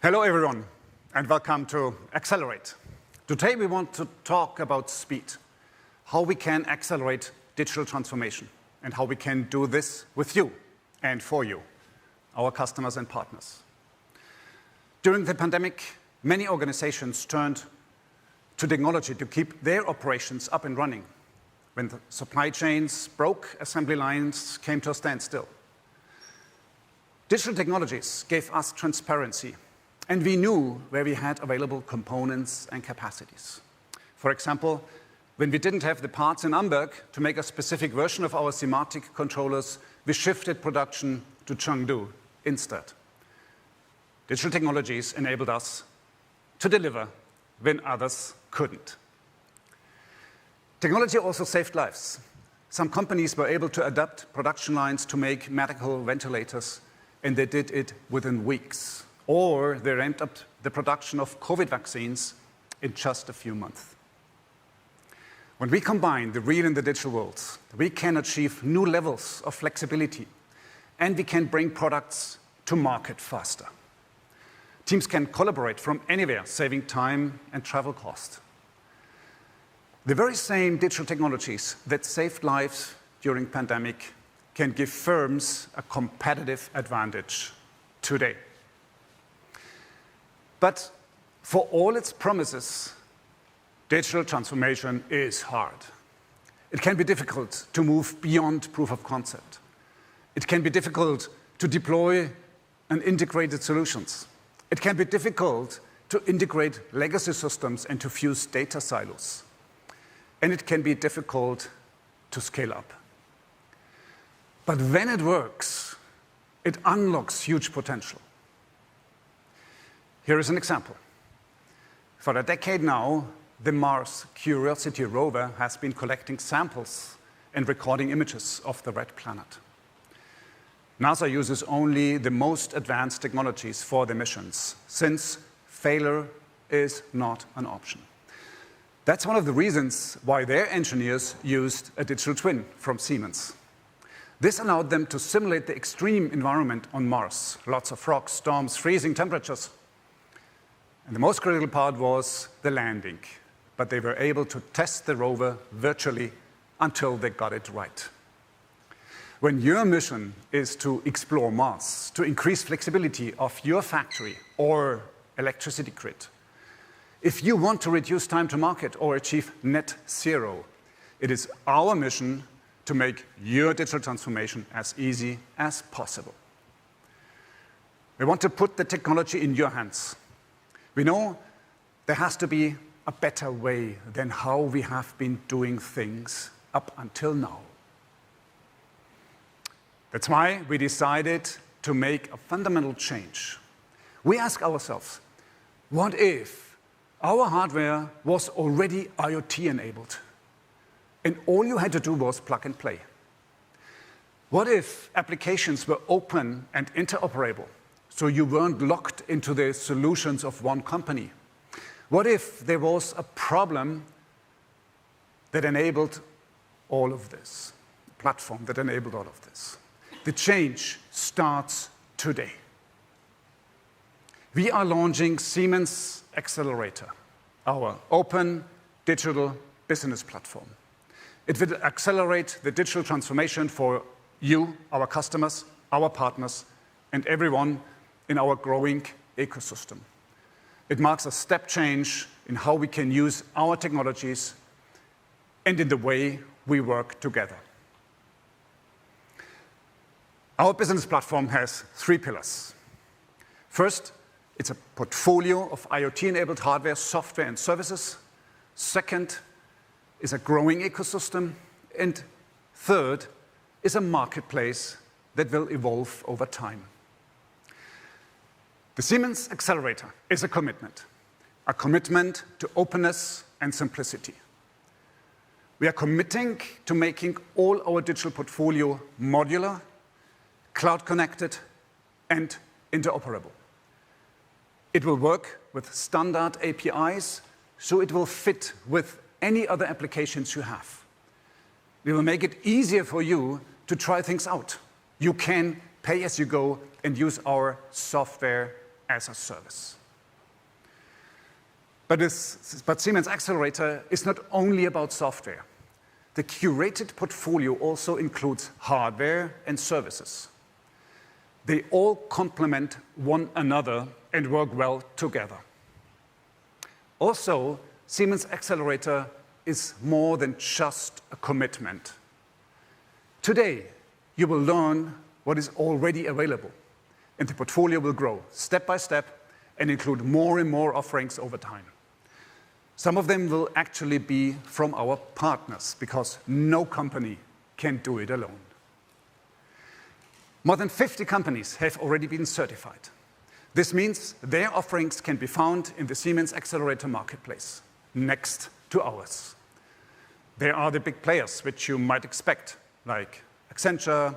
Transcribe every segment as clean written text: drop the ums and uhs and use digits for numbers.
Hello everyone, and welcome to Accelerate. Today we want to talk about speed, how we can accelerate digital transformation, and how we can do this with you and for you, our customers and partners. During the pandemic, many organizations turned to technology to keep their operations up and running. When the supply chains broke, assembly lines came to a standstill. Digital technologies gave us transparency, and we knew where we had available components and capacities. For example, when we didn't have the parts in Hamburg to make a specific version of our Simatic controllers, we shifted production to Chengdu instead. Digital technologies enabled us to deliver when others couldn't. Technology also saved lives. Some companies were able to adapt production lines to make medical ventilators, and they did it within weeks. Or they ramped up the production of COVID vaccines in just a few months. When we combine the real and the digital worlds, we can achieve new levels of flexibility, and we can bring products to market faster. Teams can collaborate from anywhere, saving time and travel cost. The very same digital technologies that saved lives during pandemic can give firms a competitive advantage today. But for all its promises, digital transformation is hard. It can be difficult to move beyond proof of concept. It can be difficult to deploy and integrated solutions. It can be difficult to integrate legacy systems and to fuse data silos. And it can be difficult to scale up. But when it works, it unlocks huge potential. Here is an example. For a decade now, the Mars Curiosity rover has been collecting samples and recording images of the red planet. NASA uses only the most advanced technologies for the missions, since failure is not an option. That's one of the reasons why their engineers used a digital twin from Siemens. This allowed them to simulate the extreme environment on Mars, lots of rocks, storms, freezing temperatures. And the most critical part was the landing, but they were able to test the rover virtually until they got it right. When your mission is to explore Mars, to increase flexibility of your factory or electricity grid, if you want to reduce time to market or achieve net zero, it is our mission to make your digital transformation as easy as possible. We want to put the technology in your hands. We know there has to be a better way than how we have been doing things up until now. That's why we decided to make a fundamental change. We ask ourselves, what if our hardware was already IoT-enabled, and all you had to do was plug and play? What if applications were open and interoperable, so you weren't locked into the solutions of one company? What if there was a problem that enabled all of this, a platform that enabled all of this? The change starts today. We are launching Siemens Xcelerator, our open digital business platform. It will accelerate the digital transformation for you, our customers, our partners, and everyone in our growing ecosystem. It marks a step change in how we can use our technologies and in the way we work together. Our business platform has 3 pillars. First, it's a portfolio of IoT-enabled hardware, software, and services. Second is a growing ecosystem. And third is a marketplace that will evolve over time. The Siemens Xcelerator is a commitment to openness and simplicity. We are committing to making all our digital portfolio modular, cloud-connected, and interoperable. It will work with standard APIs, so it will fit with any other applications you have. We will make it easier for you to try things out. You can pay as you go and use our software as a service. But Siemens Xcelerator is not only about software. The curated portfolio also includes hardware and services. They all complement one another and work well together. Also, Siemens Xcelerator is more than just a commitment. Today, you will learn what is already available, and the portfolio will grow step by step and include more and more offerings over time. Some of them will actually be from our partners, because no company can do it alone. More than 50 companies have already been certified. This means their offerings can be found in the Siemens Xcelerator marketplace, next to ours. There are the big players, which you might expect, like Accenture,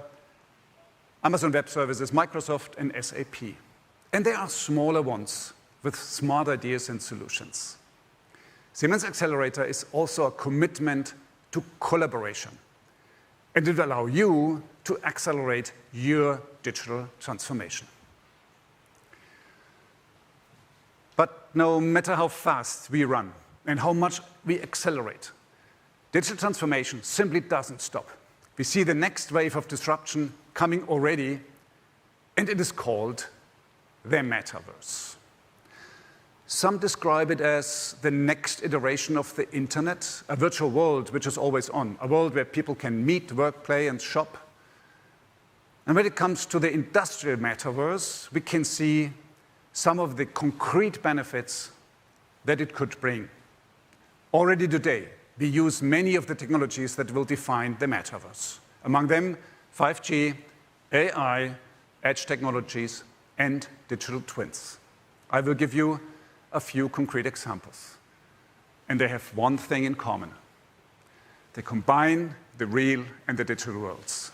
Amazon Web Services, Microsoft, and SAP. And there are smaller ones with smart ideas and solutions. Siemens Xcelerator is also a commitment to collaboration, and it will allow you to accelerate your digital transformation. But no matter how fast we run and how much we accelerate, digital transformation simply doesn't stop. We see the next wave of disruption coming already, and it is called the metaverse. Some describe it as the next iteration of the internet, a virtual world which is always on, a world where people can meet, work, play, and shop. And when it comes to the industrial metaverse, we can see some of the concrete benefits that it could bring. Already today, we use many of the technologies that will define the metaverse. Among them, 5G, AI, edge technologies, and digital twins. I will give you a few concrete examples. And they have one thing in common. They combine the real and the digital worlds.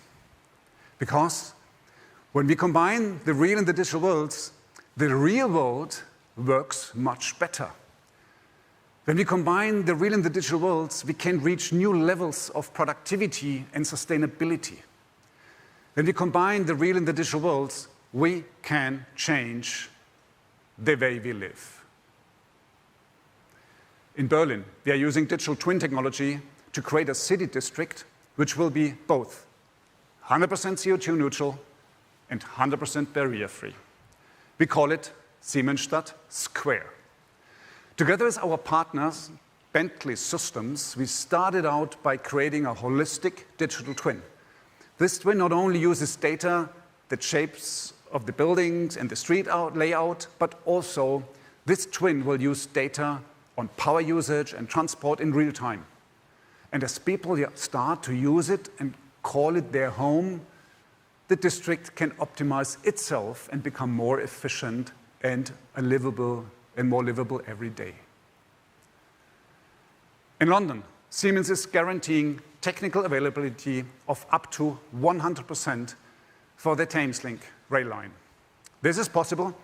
Because when we combine the real and the digital worlds, the real world works much better. When we combine the real and the digital worlds, we can reach new levels of productivity and sustainability. When we combine the real and the digital worlds, we can change the way we live. In Berlin, we are using digital twin technology to create a city district which will be both 100% CO2 neutral and 100% barrier-free. We call it Siemensstadt Square. Together with our partners, Bentley Systems, we started out by creating a holistic digital twin. This twin not only uses data, the shapes of the buildings and the street layout, but also this twin will use data on power usage and transport in real time. And as people start to use it and call it their home, the district can optimize itself and become more efficient and more livable every day. In London, Siemens is guaranteeing technical availability of up to 100% for the Thameslink rail line. This is possible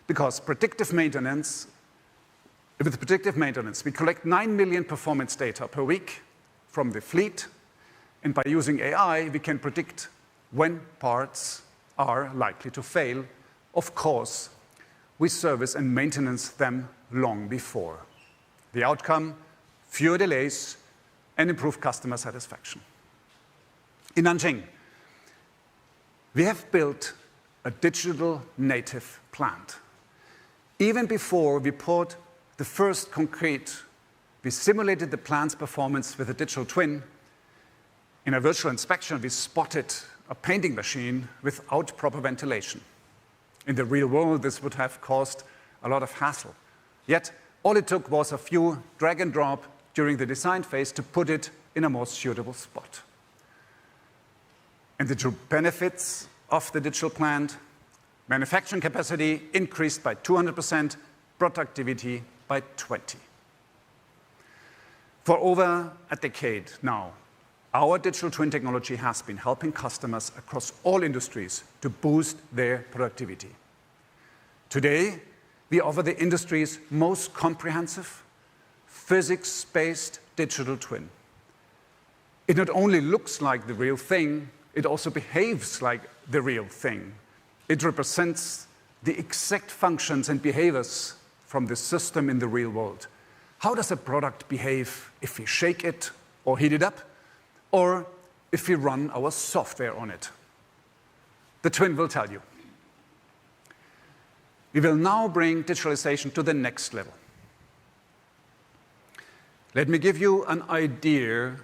because with predictive maintenance, we collect 9 million performance data per week from the fleet, and by using AI, we can predict when parts are likely to fail. Of course, we service and maintenance them long before. The outcome, fewer delays and improved customer satisfaction. In Nanjing, we have built a digital native plant. Even before we poured the first concrete, we simulated the plant's performance with a digital twin. In a virtual inspection, we spotted a painting machine without proper ventilation. In the real world, this would have caused a lot of hassle. Yet, all it took was a few drag and drop during the design phase to put it in a more suitable spot. And the true benefits of the digital plant: manufacturing capacity increased by 200%, productivity by 20%. For over a decade now, our digital twin technology has been helping customers across all industries to boost their productivity. Today, we offer the industry's most comprehensive, physics-based digital twin. It not only looks like the real thing, it also behaves like the real thing. It represents the exact functions and behaviors from the system in the real world. How does a product behave if we shake it or heat it up, or if we run our software on it? The twin will tell you. We will now bring digitalization to the next level. Let me give you an idea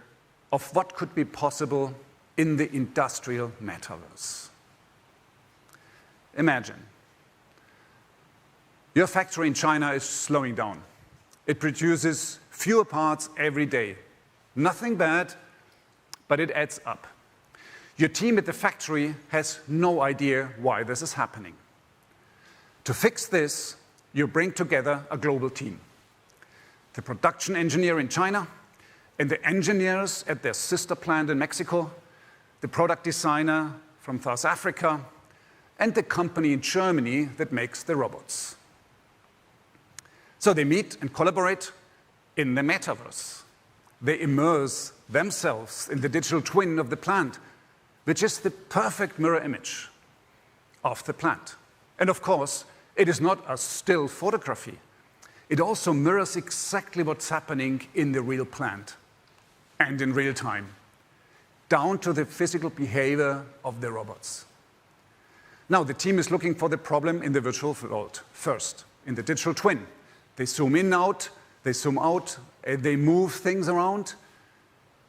of what could be possible in the industrial metaverse. Imagine your factory in China is slowing down. It produces fewer parts every day. Nothing bad, but it adds up. Your team at the factory has no idea why this is happening. To fix this, you bring together a global team. The production engineer in China and the engineers at their sister plant in Mexico, the product designer from South Africa, and the company in Germany that makes the robots. So they meet and collaborate in the metaverse. They immerse themselves in the digital twin of the plant, which is the perfect mirror image of the plant. And of course, it is not a still photography. It also mirrors exactly what's happening in the real plant and in real time, down to the physical behavior of the robots. Now, the team is looking for the problem in the virtual world first, in the digital twin. They zoom in, out, they zoom out, they move things around,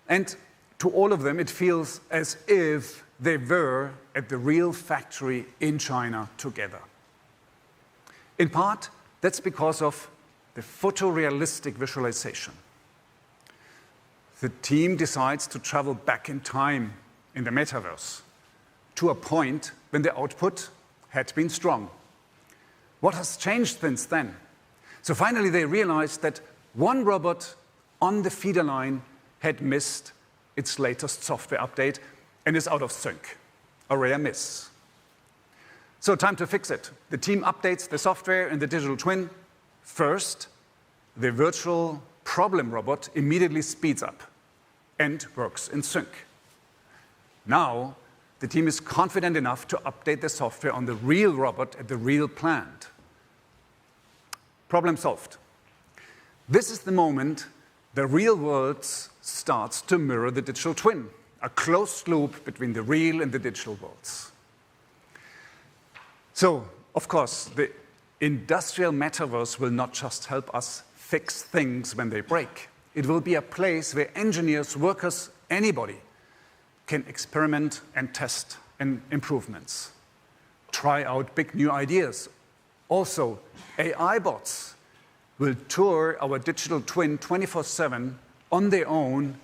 and to all of them, it feels as if they were at the real factory in China together. In part, that's because of the photorealistic visualization. The team decides to travel back in time in the metaverse to a point when the output had been strong. What has changed since then? So finally, they realized that one robot on the feeder line had missed its latest software update and is out of sync, a rare miss. So time to fix it. The team updates the software in the digital twin. First, the virtual problem robot immediately speeds up and works in sync. Now, the team is confident enough to update the software on the real robot at the real plant. Problem solved. This is the moment the real world starts to mirror the digital twin, a closed loop between the real and the digital worlds. So, of course, the industrial metaverse will not just help us fix things when they break. It will be a place where engineers, workers, anybody can experiment and test improvements, try out big new ideas. Also, AI bots will tour our digital twin 24/7 on their own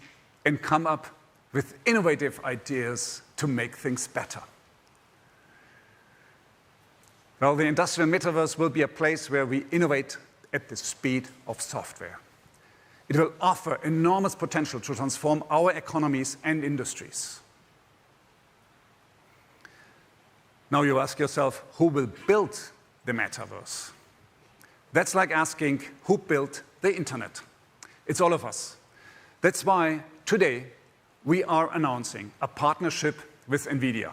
and come up with innovative ideas to make things better. Well, the industrial metaverse will be a place where we innovate at the speed of software. It will offer enormous potential to transform our economies and industries. Now you ask yourself, who will build the metaverse? That's like asking, who built the internet? It's all of us. That's why today we are announcing a partnership with NVIDIA,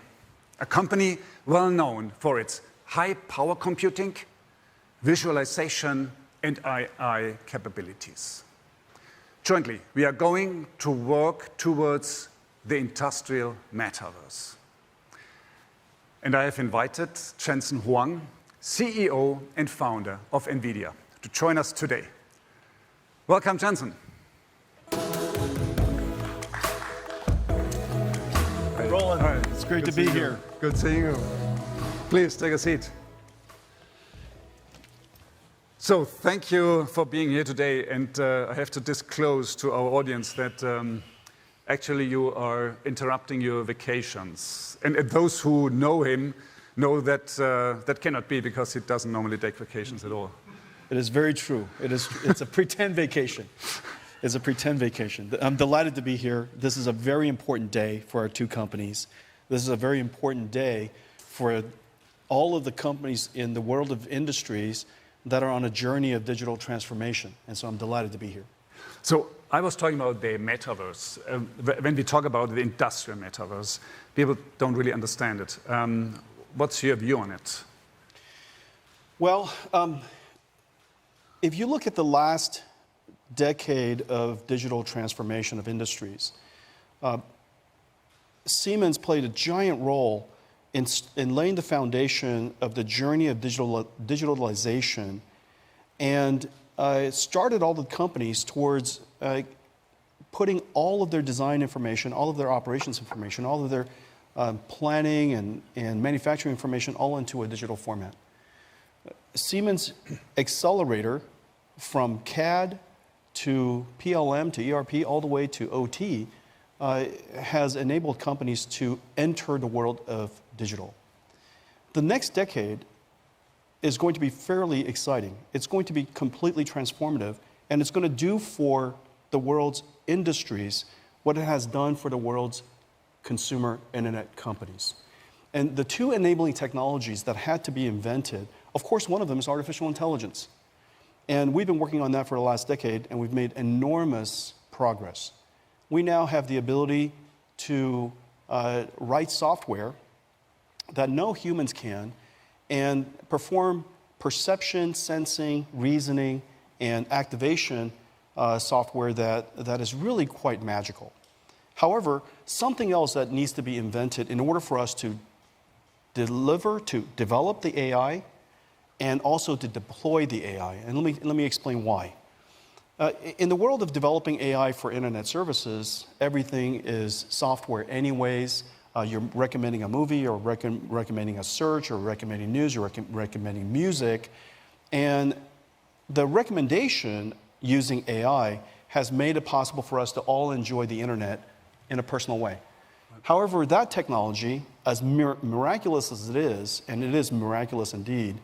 a company well known for its high power computing, visualization, and AI capabilities. Jointly, we are going to work towards the industrial metaverse. And I have invited Jensen Huang, CEO and founder of NVIDIA, to join us today. Welcome, Jensen. Roland, hi. It's great to be here. Good seeing you. Please take a seat. So thank you for being here today, and I have to disclose to our audience that actually you are interrupting your vacations. And those who know him know that that cannot be, because he doesn't normally take vacations at all. It is very true. It's a pretend vacation. It's a pretend vacation. I'm delighted to be here. This is a very important day for our two companies. This is a very important day for all of the companies in the world of industries that are on a journey of digital transformation. And so I'm delighted to be here. So I was talking about the metaverse. When we talk about the industrial metaverse, people don't really understand it. What's your view on it? Well, if you look at the last decade of digital transformation of industries, Siemens played a giant role in laying the foundation of the journey of digitalization, and started all the companies towards putting all of their design information, all of their operations information, all of their planning and manufacturing information all into a digital format. Siemens Xcelerator, from CAD to PLM to ERP all the way to OT, has enabled companies to enter the world of digital. The next decade is going to be fairly exciting. It's going to be completely transformative, and it's going to do for the world's industries what it has done for the world's consumer internet companies. And the two enabling technologies that had to be invented, of course, one of them is artificial intelligence. And we've been working on that for the last decade, and we've made enormous progress. We now have the ability to write software that no humans can and perform perception, sensing, reasoning, and activation software that is really quite magical. However, something else that needs to be invented in order for us to develop the AI and also to deploy the AI. And let me explain why. In the world of developing AI for internet services, everything is software anyways. You're recommending a movie, or recommending a search, or recommending news, or recommending music. And the recommendation using AI has made it possible for us to all enjoy the internet in a personal way. However, that technology, as miraculous as it is, and it is miraculous indeed,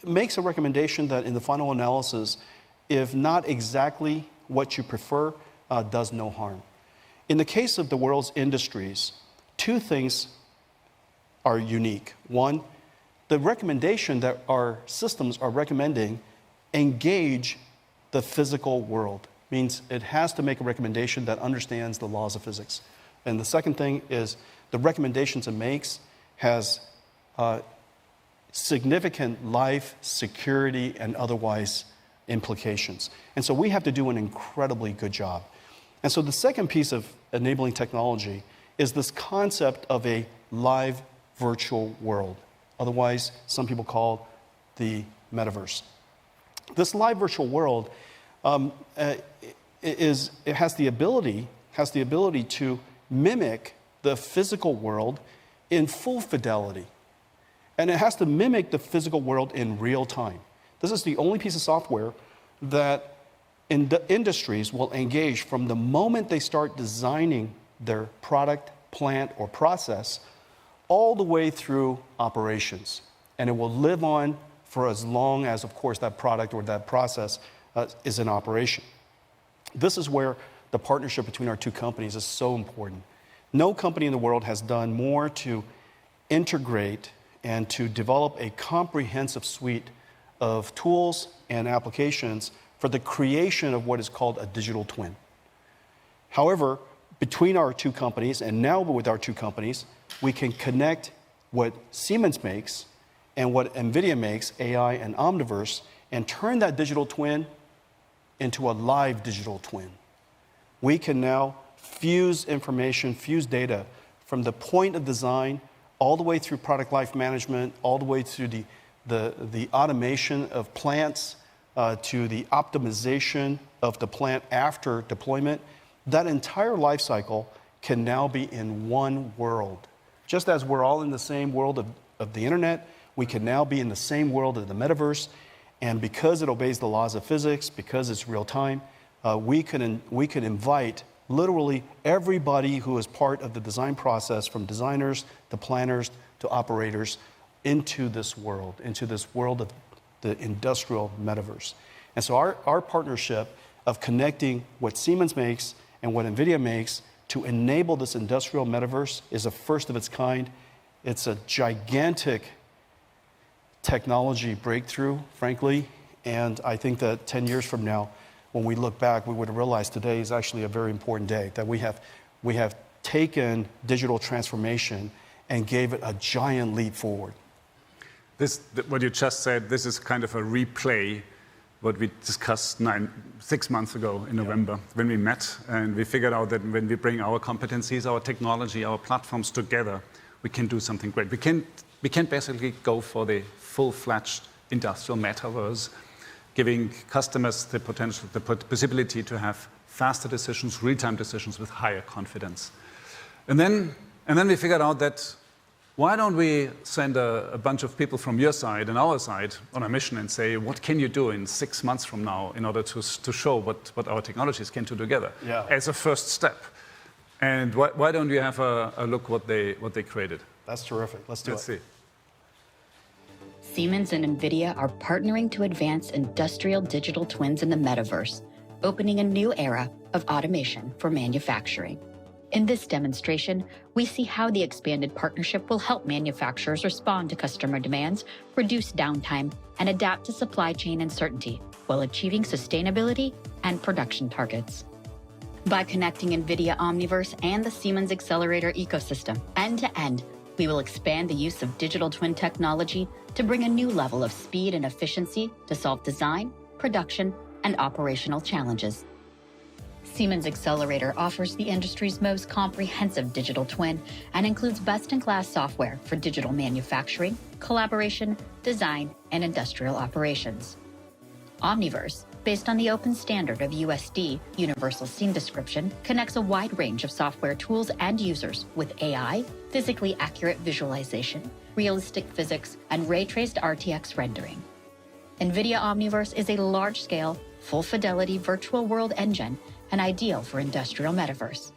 makes a recommendation that in the final analysis, if not exactly what you prefer, does no harm. In the case of the world's industries, two things are unique. One, the recommendation that our systems are recommending engage the physical world. Means it has to make a recommendation that understands the laws of physics. And the second thing is the recommendations it makes has significant life, security, and otherwise implications. And so we have to do an incredibly good job. And so the second piece of enabling technology is this concept of a live virtual world. Otherwise, some people call the metaverse. This live virtual world it has the ability to mimic the physical world in full fidelity. And it has to mimic the physical world in real time. This is the only piece of software that industries will engage from the moment they start designing their product, plant, or process, all the way through operations. And it will live on for as long as, of course, that product or that process is in operation. This is where the partnership between our two companies is so important. No company in the world has done more to integrate and to develop a comprehensive suite of tools and applications for the creation of what is called a digital twin. However, between our two companies, and now with our two companies, we can connect what Siemens makes and what NVIDIA makes, AI and Omniverse, and turn that digital twin into a live digital twin. We can now fuse information, fuse data from the point of design all the way through product life management, all the way through the automation of plants, to the optimization of the plant after deployment. That entire life cycle can now be in one world. Just as we're all in the same world of the internet, we can now be in the same world of the metaverse. And because it obeys the laws of physics, because it's real time, we can invite literally everybody who is part of the design process, from designers to planners to operators, into this world of the industrial metaverse. And so our partnership of connecting what Siemens makes and what NVIDIA makes to enable this industrial metaverse is a first of its kind. It's a gigantic technology breakthrough, frankly, and I think that 10 years from now, when we look back, we would have realized today is actually a very important day, that we have taken digital transformation and gave it a giant leap forward. What you just said, this is kind of a replay what we discussed 6 months ago in November when we met, and we figured out that when we bring our competencies, our technology, our platforms together, we can do something great. We can basically go for the full-fledged industrial metaverse, giving customers the possibility to have faster decisions, real-time decisions with higher confidence. And then we figured out that why don't we send a bunch of people from your side and our side on a mission and say, what can you do in 6 months from now in order to show what our technologies can do together as a first step? And why don't we have a look what they created? That's terrific. Let's see. Siemens and NVIDIA are partnering to advance industrial digital twins in the metaverse, opening a new era of automation for manufacturing. In this demonstration, we see how the expanded partnership will help manufacturers respond to customer demands, reduce downtime, and adapt to supply chain uncertainty while achieving sustainability and production targets. By connecting NVIDIA Omniverse and the Siemens Xcelerator ecosystem end-to-end, we will expand the use of digital twin technology to bring a new level of speed and efficiency to solve design, production, and operational challenges. Siemens Xcelerator offers the industry's most comprehensive digital twin and includes best-in-class software for digital manufacturing, collaboration, design, and industrial operations. Omniverse, based on the open standard of USD, Universal Scene Description, connects a wide range of software tools and users with AI, physically accurate visualization, realistic physics, and ray-traced RTX rendering. NVIDIA Omniverse is a large-scale, full-fidelity virtual world engine and ideal for industrial metaverse.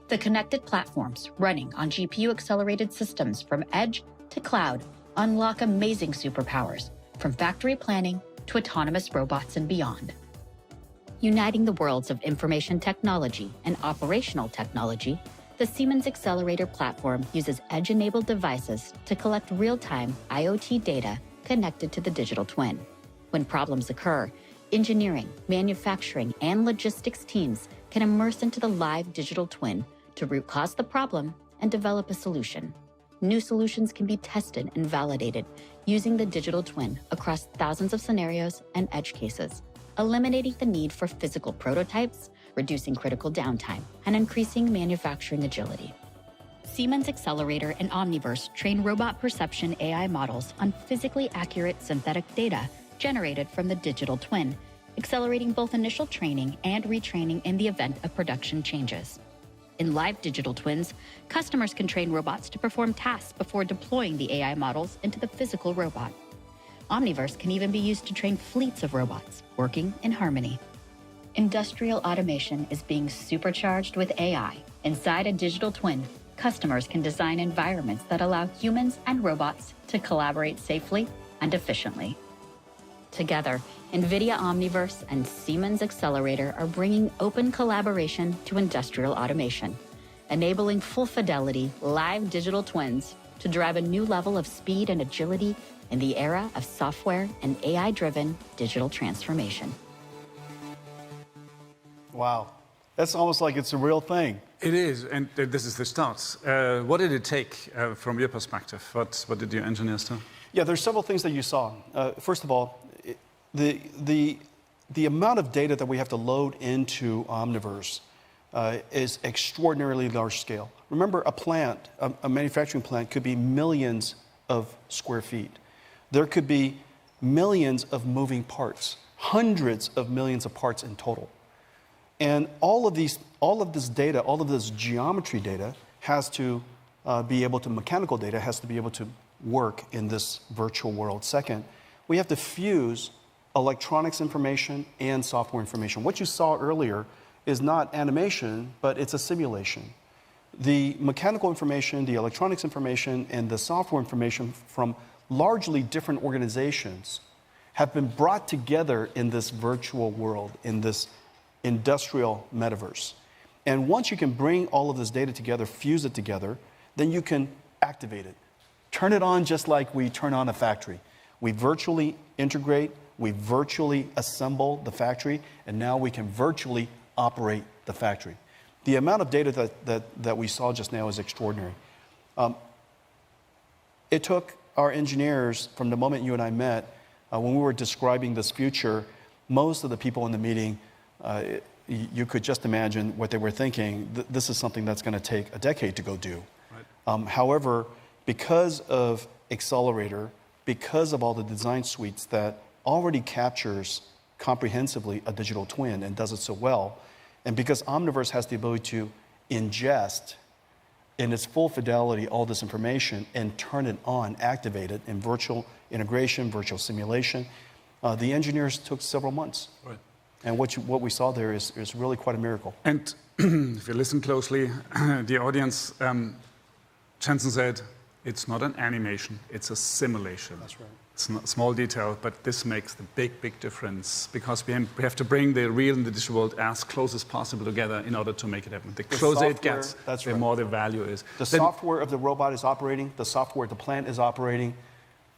The connected platforms running on GPU-accelerated systems from edge to cloud unlock amazing superpowers, from factory planning to autonomous robots and beyond. Uniting the worlds of information technology and operational technology, the Siemens Xcelerator platform uses edge-enabled devices to collect real-time IoT data connected to the digital twin. When problems occur, engineering, manufacturing, and logistics teams can immerse into the live digital twin to root cause the problem and develop a solution. New solutions can be tested and validated using the digital twin across thousands of scenarios and edge cases, eliminating the need for physical prototypes, reducing critical downtime, and increasing manufacturing agility. Siemens Xcelerator and Omniverse train robot perception AI models on physically accurate synthetic data generated from the digital twin, accelerating both initial training and retraining in the event of production changes. In live digital twins, customers can train robots to perform tasks before deploying the AI models into the physical robot. Omniverse can even be used to train fleets of robots working in harmony. Industrial automation is being supercharged with AI. Inside a digital twin, customers can design environments that allow humans and robots to collaborate safely and efficiently. Together, NVIDIA Omniverse and Siemens Xcelerator are bringing open collaboration to industrial automation, enabling full-fidelity, live digital twins to drive a new level of speed and agility in the era of software and AI-driven digital transformation. Wow. That's almost like it's a real thing. It is, and this is the start. What did it take from your perspective? What did your engineers do? Yeah, there's several things that you saw. First of all, the amount of data that we have to load into Omniverse is extraordinarily large scale. Remember, a manufacturing plant could be millions of square feet. There could be millions of moving parts, hundreds of millions of parts in total. And all of this data, all of this geometry data has to be able to, mechanical data has to be able to work in this virtual world. Second, we have to fuse electronics information and software information. What you saw earlier is not animation, but it's a simulation. The mechanical information, the electronics information, and the software information from largely different organizations have been brought together in this virtual world, in this industrial metaverse. And once you can bring all of this data together, fuse it together, then you can activate it. Turn it on just like we turn on a factory. We virtually integrate, we virtually assemble the factory, and now we can virtually operate the factory. The amount of data that we saw just now is extraordinary. It took our engineers, from the moment you and I met, when we were describing this future, most of the people in the meeting, you could just imagine what they were thinking. This is something that's going to take a decade to go do. Right. However, because of Xcelerator, because of all the design suites that already captures comprehensively a digital twin and does it so well, and because Omniverse has the ability to ingest in its full fidelity all this information and turn it on, activate it in virtual integration, virtual simulation, the engineers took several months. Right. And what we saw there is really quite a miracle. And if you listen closely, the audience, Jensen said, it's not an animation, it's a simulation. That's right. It's a small detail, but this makes the big, big difference because we have to bring the real and the digital world as close as possible together in order to make it happen. The closer it gets, the more the value is. The software of the robot is operating, the software of the plant is operating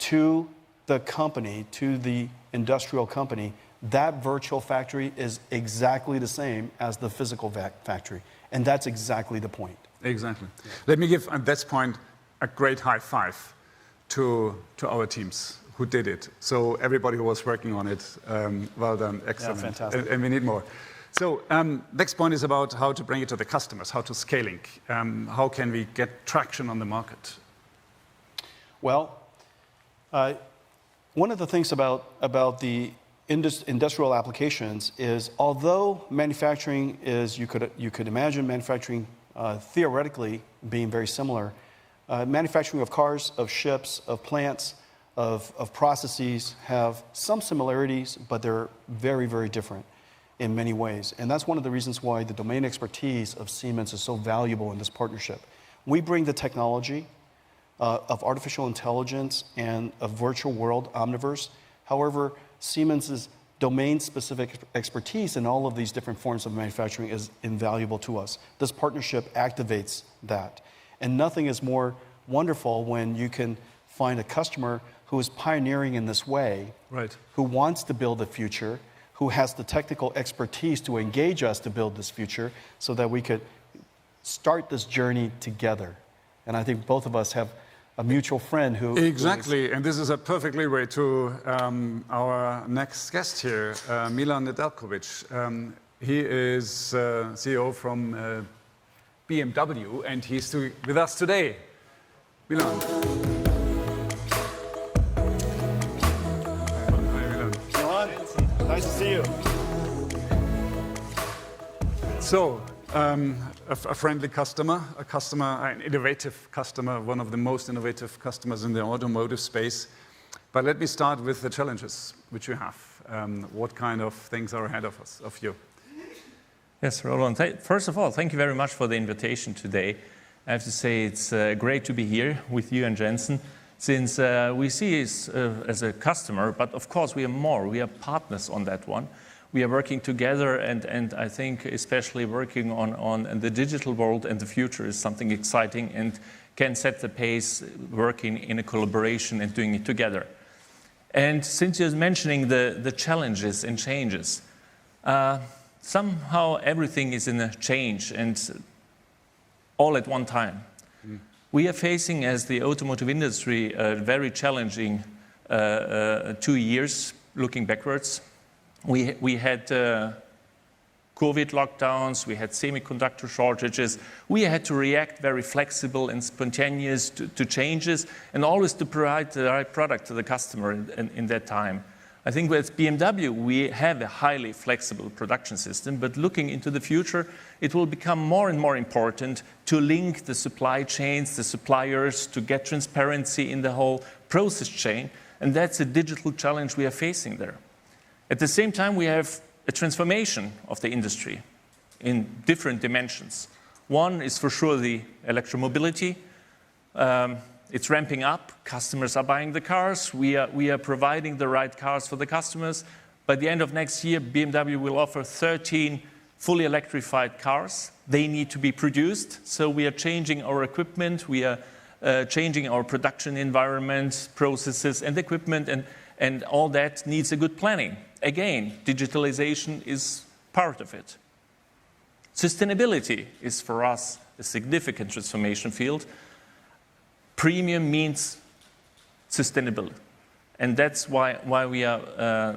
to the company, to the industrial company. That virtual factory is exactly the same as the physical factory. And that's exactly the point. Exactly. Yeah. Let me give, at this point, a great high five to our teams who did it. So everybody who was working on it, well done, excellent. Yeah, fantastic. And we need more. So next point is about how to bring it to the customers, how to scaling. How can we get traction on the market? Well, one of the things about the industrial applications is, although manufacturing is, you could imagine manufacturing theoretically being very similar, manufacturing of cars, of ships, of plants, of processes have some similarities, but they're very, very different in many ways. And that's one of the reasons why the domain expertise of Siemens is so valuable in this partnership. We bring the technology of artificial intelligence and a virtual world, Omniverse. However, Siemens's domain-specific expertise in all of these different forms of manufacturing is invaluable to us. This partnership activates that. And nothing is more wonderful when you can find a customer who is pioneering in this way, right, who wants to build the future, who has the technical expertise to engage us to build this future so that we could start this journey together. And I think both of us have a mutual friend who... Exactly, and this is a perfectly way to our next guest here, Milan Nedeljković. He is CEO from BMW, and he's with us today. Milan. Hi, Milan. Milan, nice to see you. So, a friendly customer, an innovative customer, one of the most innovative customers in the automotive space. But let me start with the challenges which you have. What kind of things are ahead of you? Yes, Roland. First of all, thank you very much for the invitation today. I have to say it's great to be here with you and Jensen, since we see us as a customer, but of course we are more. We are partners on that one. We are working together, and I think especially working on the digital world and the future is something exciting and can set the pace working in a collaboration and doing it together. And since you're mentioning the challenges and changes, somehow everything is in a change and all at one time. We are facing, as the automotive industry, a very challenging 2 years looking backwards. We had COVID lockdowns, we had semiconductor shortages. We had to react very flexible and spontaneous to changes and always to provide the right product to the customer in that time. I think with BMW, we have a highly flexible production system, but looking into the future, it will become more and more important to link the supply chains, the suppliers, to get transparency in the whole process chain, and that's a digital challenge we are facing there. At the same time, we have a transformation of the industry in different dimensions. One is for sure the electromobility. It's ramping up. Customers are buying the cars. We are providing the right cars for the customers. By the end of next year, BMW will offer 13 fully electrified cars. They need to be produced. So we are changing our equipment. We are changing our production environment, processes, and equipment. And all that needs a good planning. Again, digitalization is part of it. Sustainability is for us a significant transformation field. Premium means sustainable. And that's why we are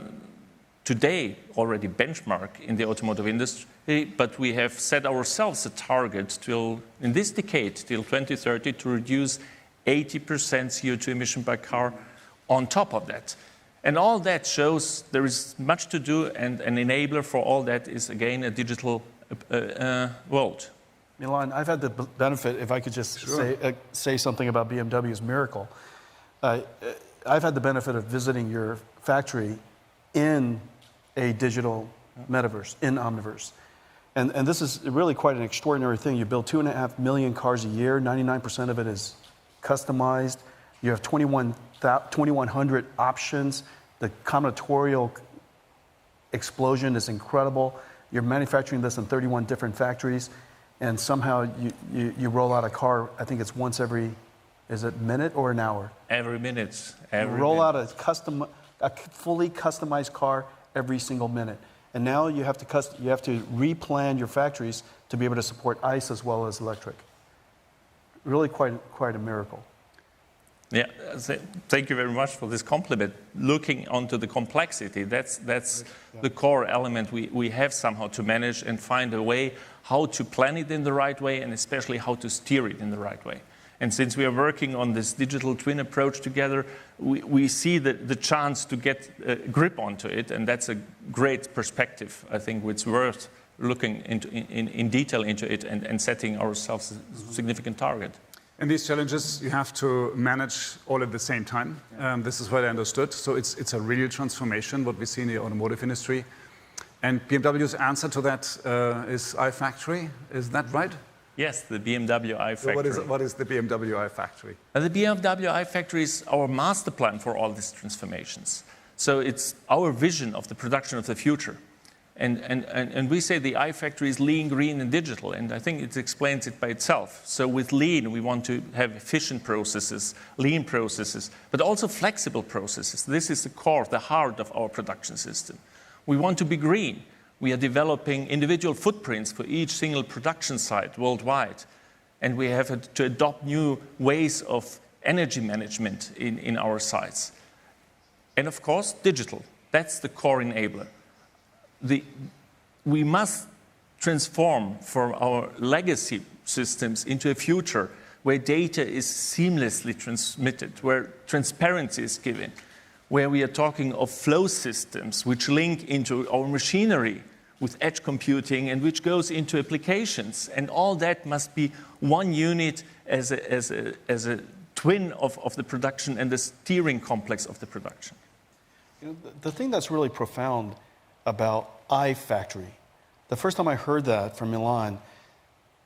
today already benchmark in the automotive industry, but we have set ourselves a target in this decade, till 2030, to reduce 80% CO2 emission by car on top of that. And all that shows there is much to do, and an enabler for all that is, again, a digital world. Milan, I've had the benefit, if I could just say something about BMW's miracle. I've had the benefit of visiting your factory in a digital metaverse, in Omniverse. And this is really quite an extraordinary thing. You build 2.5 million cars a year, 99% of it is customized. You have 2,100 options. The combinatorial explosion is incredible. You're manufacturing this in 31 different factories, and somehow you roll out a car, I think it's once every, is it minute or an hour? Every minute. Roll out a fully customized car every single minute. And now you have to replan your factories to be able to support ICE as well as electric. Really quite a miracle. Yeah, thank you very much for this compliment. Looking onto the complexity, that's the core element we have somehow to manage and find a way how to plan it in the right way, and especially how to steer it in the right way. And since we are working on this digital twin approach together, we see the chance to get a grip onto it, and that's a great perspective. I think it's worth looking in detail into it and setting ourselves a significant target. And these challenges you have to manage all at the same time. This is what I understood. So it's a real transformation, what we see in the automotive industry. And BMW's answer to that is iFactory. Is that right? Yes, the BMW iFactory. So what is the BMW iFactory? The BMW iFactory is our master plan for all these transformations. So it's our vision of the production of the future. And we say the iFactory is lean, green, and digital, and I think it explains it by itself. So with lean, we want to have efficient processes, lean processes, but also flexible processes. This is the core, the heart of our production system. We want to be green. We are developing individual footprints for each single production site worldwide, and we have to adopt new ways of energy management in our sites. And of course, digital. That's the core enabler. We must transform from our legacy systems into a future where data is seamlessly transmitted, where transparency is given, where we are talking of flow systems which link into our machinery with edge computing and which goes into applications. And all that must be one unit as a twin of the production and the steering complex of the production. You know, the thing that's really profound about iFactory, the first time I heard that from Milan,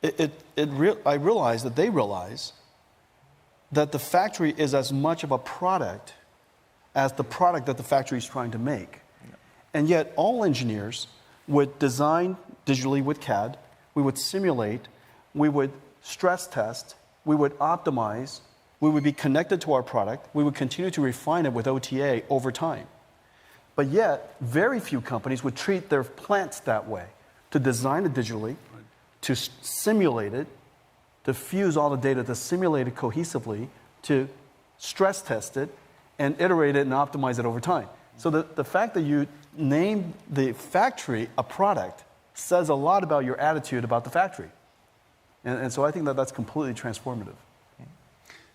I realized that they realize that the factory is as much of a product as the product that the factory is trying to make. Yeah. And yet all engineers would design digitally with CAD, we would simulate, we would stress test, we would optimize, we would be connected to our product, we would continue to refine it with OTA over time. But yet, very few companies would treat their plants that way, to design it digitally, to simulate it, to fuse all the data, to simulate it cohesively, to stress test it, and iterate it and optimize it over time. So the fact that you name the factory a product says a lot about your attitude about the factory. And so I think that that's completely transformative.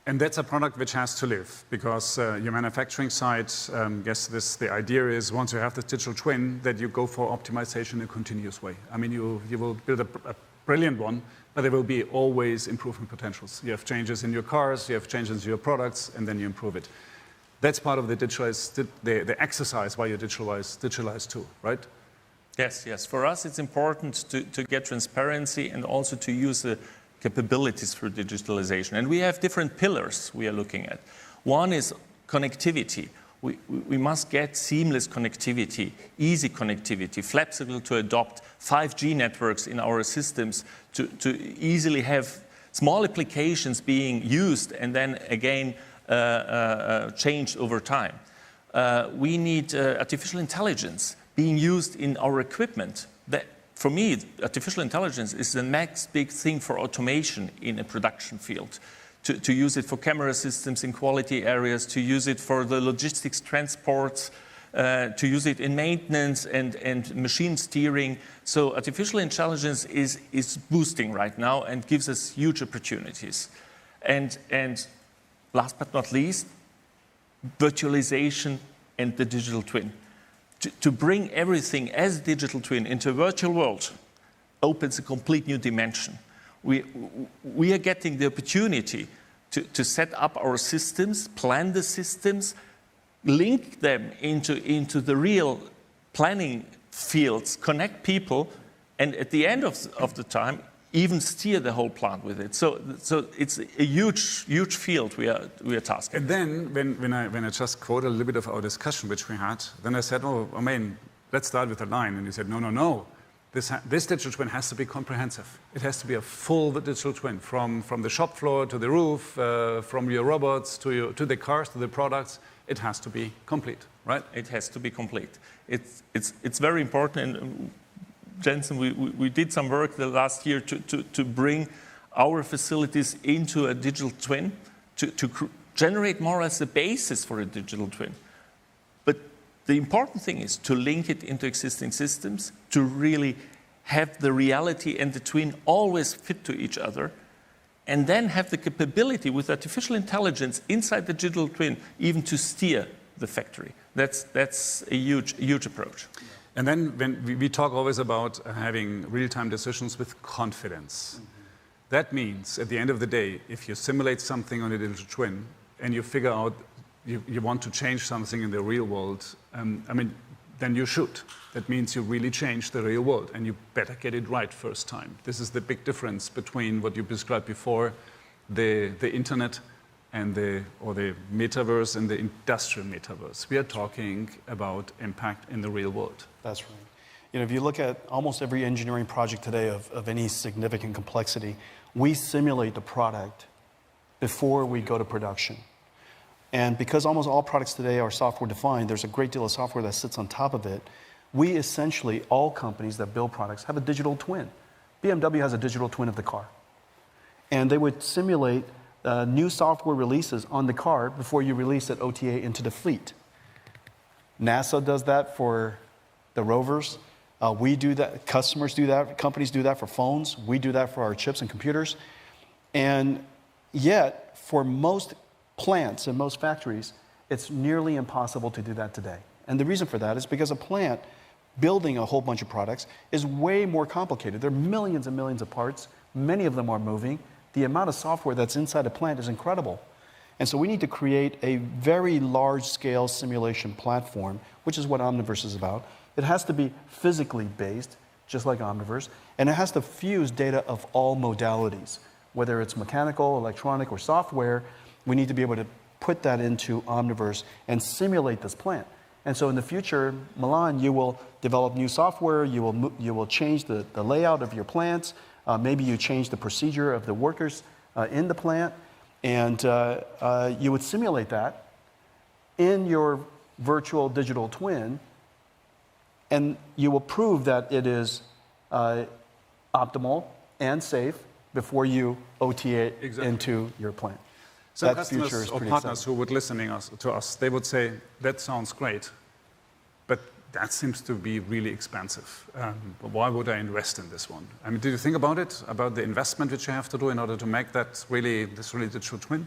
And that's a product which has to live, because your manufacturing site, the idea is once you have the digital twin, that you go for optimization in a continuous way. I mean, you will build a brilliant one, but there will be always improvement potentials. You have changes in your cars, you have changes in your products, and then you improve it. That's part of the the exercise why you digitalize too, right? Yes. For us, it's important to get transparency and also to use the capabilities for digitalization. And we have different pillars we are looking at. One is connectivity. We must get seamless connectivity, easy connectivity, flexible to adopt 5G networks in our systems to easily have small applications being used and then again changed over time. We need artificial intelligence being used in our equipment. For me, artificial intelligence is the next big thing for automation in a production field, to use it for camera systems in quality areas, to use it for the logistics transports, to use it in maintenance and machine steering. So artificial intelligence is boosting right now and gives us huge opportunities. And last but not least, virtualization and the digital twin. To bring everything as digital twin into a virtual world opens a complete new dimension. We are getting the opportunity to set up our systems, plan the systems, link them into the real planning fields, connect people, and at the end of the time, even steer the whole plant with it. So it's a huge field we are tasking. And then when I just quote a little bit of our discussion which we had, then I said, oh, I mean, let's start with the line. And you said, no. This digital twin has to be comprehensive. It has to be a full digital twin, from the shop floor to the roof, from your robots to the cars, to the products. It has to be complete, right? It has to be complete. It's very important. And Jensen, we did some work the last year to bring our facilities into a digital twin, to generate more or less the basis for a digital twin. But the important thing is to link it into existing systems, to really have the reality and the twin always fit to each other, and then have the capability with artificial intelligence inside the digital twin even to steer the factory. That's a huge approach. And then when we talk always about having real-time decisions with confidence. That means at the end of the day, if you simulate something on a digital twin and you figure out you want to change something in the real world, then you should. That means you really change the real world, and you better get it right first time. This is the big difference between what you described before, the internet and the metaverse and the industrial metaverse. We are talking about impact in the real world. That's right. If you look at almost every engineering project today of any significant complexity, we simulate the product before we go to production. And because almost all products today are software defined, there's a great deal of software that sits on top of it. We essentially, all companies that build products have a digital twin. BMW has a digital twin of the car. And they would simulate new software releases on the car before you release it OTA into the fleet. NASA does that for the rovers. We do that, customers do that, companies do that for phones. We do that for our chips and computers. And yet, for most plants and most factories, it's nearly impossible to do that today. And the reason for that is because a plant building a whole bunch of products is way more complicated. There are millions and millions of parts. Many of them are moving. The amount of software that's inside a plant is incredible. And so we need to create a very large-scale simulation platform, which is what Omniverse is about. It has to be physically based, just like Omniverse, and it has to fuse data of all modalities, whether it's mechanical, electronic, or software. We need to be able to put that into Omniverse and simulate this plant. And so in the future, Milan, you will develop new software, you will change the layout of your plants, maybe you change the procedure of the workers in the plant, and you would simulate that in your virtual digital twin, and you will prove that it is optimal and safe before you OTA it into your plant. So that customers or partners who would listening to us, they would say, that sounds great, but that seems to be really expensive. Why would I invest in this one? I mean, did you think about it, about the investment which you have to do in order to make that really digital twin?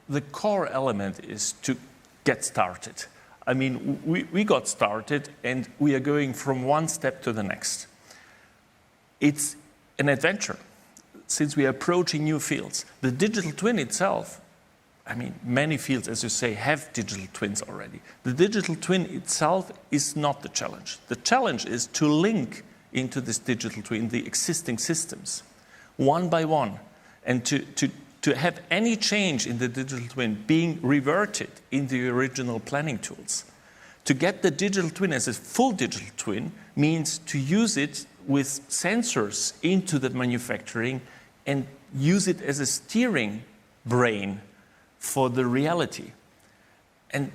The core element is to get started. I mean, we got started and we are going from one step to the next. It's an adventure. Since we are approaching new fields, the digital twin itself, I mean, many fields, as you say, have digital twins already. The digital twin itself is not the challenge. The challenge is to link into this digital twin the existing systems, one by one, and to have any change in the digital twin being reverted in the original planning tools. To get the digital twin as a full digital twin means to use it with sensors into the manufacturing and use it as a steering brain for the reality. And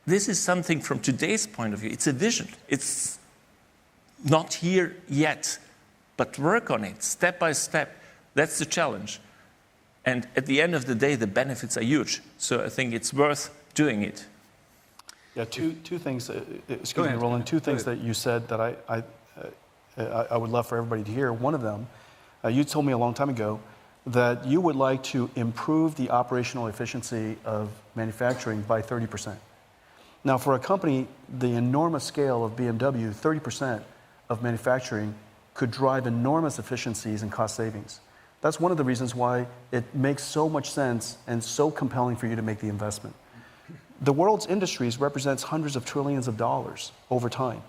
this is something from today's point of view, it's a vision. It's not here yet, but work on it step by step. That's the challenge. And at the end of the day, the benefits are huge. So I think it's worth doing it. Yeah, two things, excuse me, Roland, two things that you said that I would love for everybody to hear. One of them, you told me a long time ago that you would like to improve the operational efficiency of manufacturing by 30%. Now, for a company, the enormous scale of BMW, 30% of manufacturing could drive enormous efficiencies and cost savings. That's one of the reasons why it makes so much sense and so compelling for you to make the investment. The world's industries represents hundreds of trillions of dollars over time.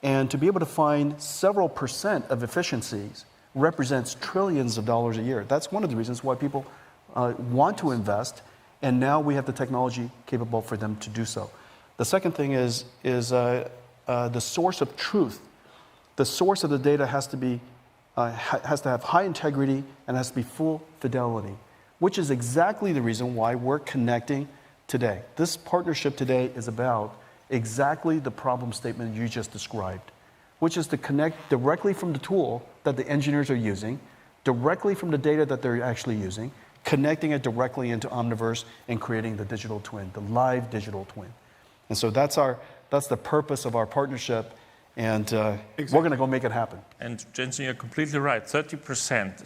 And to be able to find several percent of efficiencies represents trillions of dollars a year. That's one of the reasons why people want to invest, and now we have the technology capable for them to do so. The second thing is the source of truth. The source of the data has to have high integrity and has to be full fidelity, which is exactly the reason why we're connecting today. This partnership today is about exactly the problem statement you just described, which is to connect directly from the tool that the engineers are using, directly from the data that they're actually using, connecting it directly into Omniverse and creating the digital twin, the live digital twin. And so that's the purpose of our partnership, and Exactly. We're going to go make it happen. And Jensen, you're completely right. 30%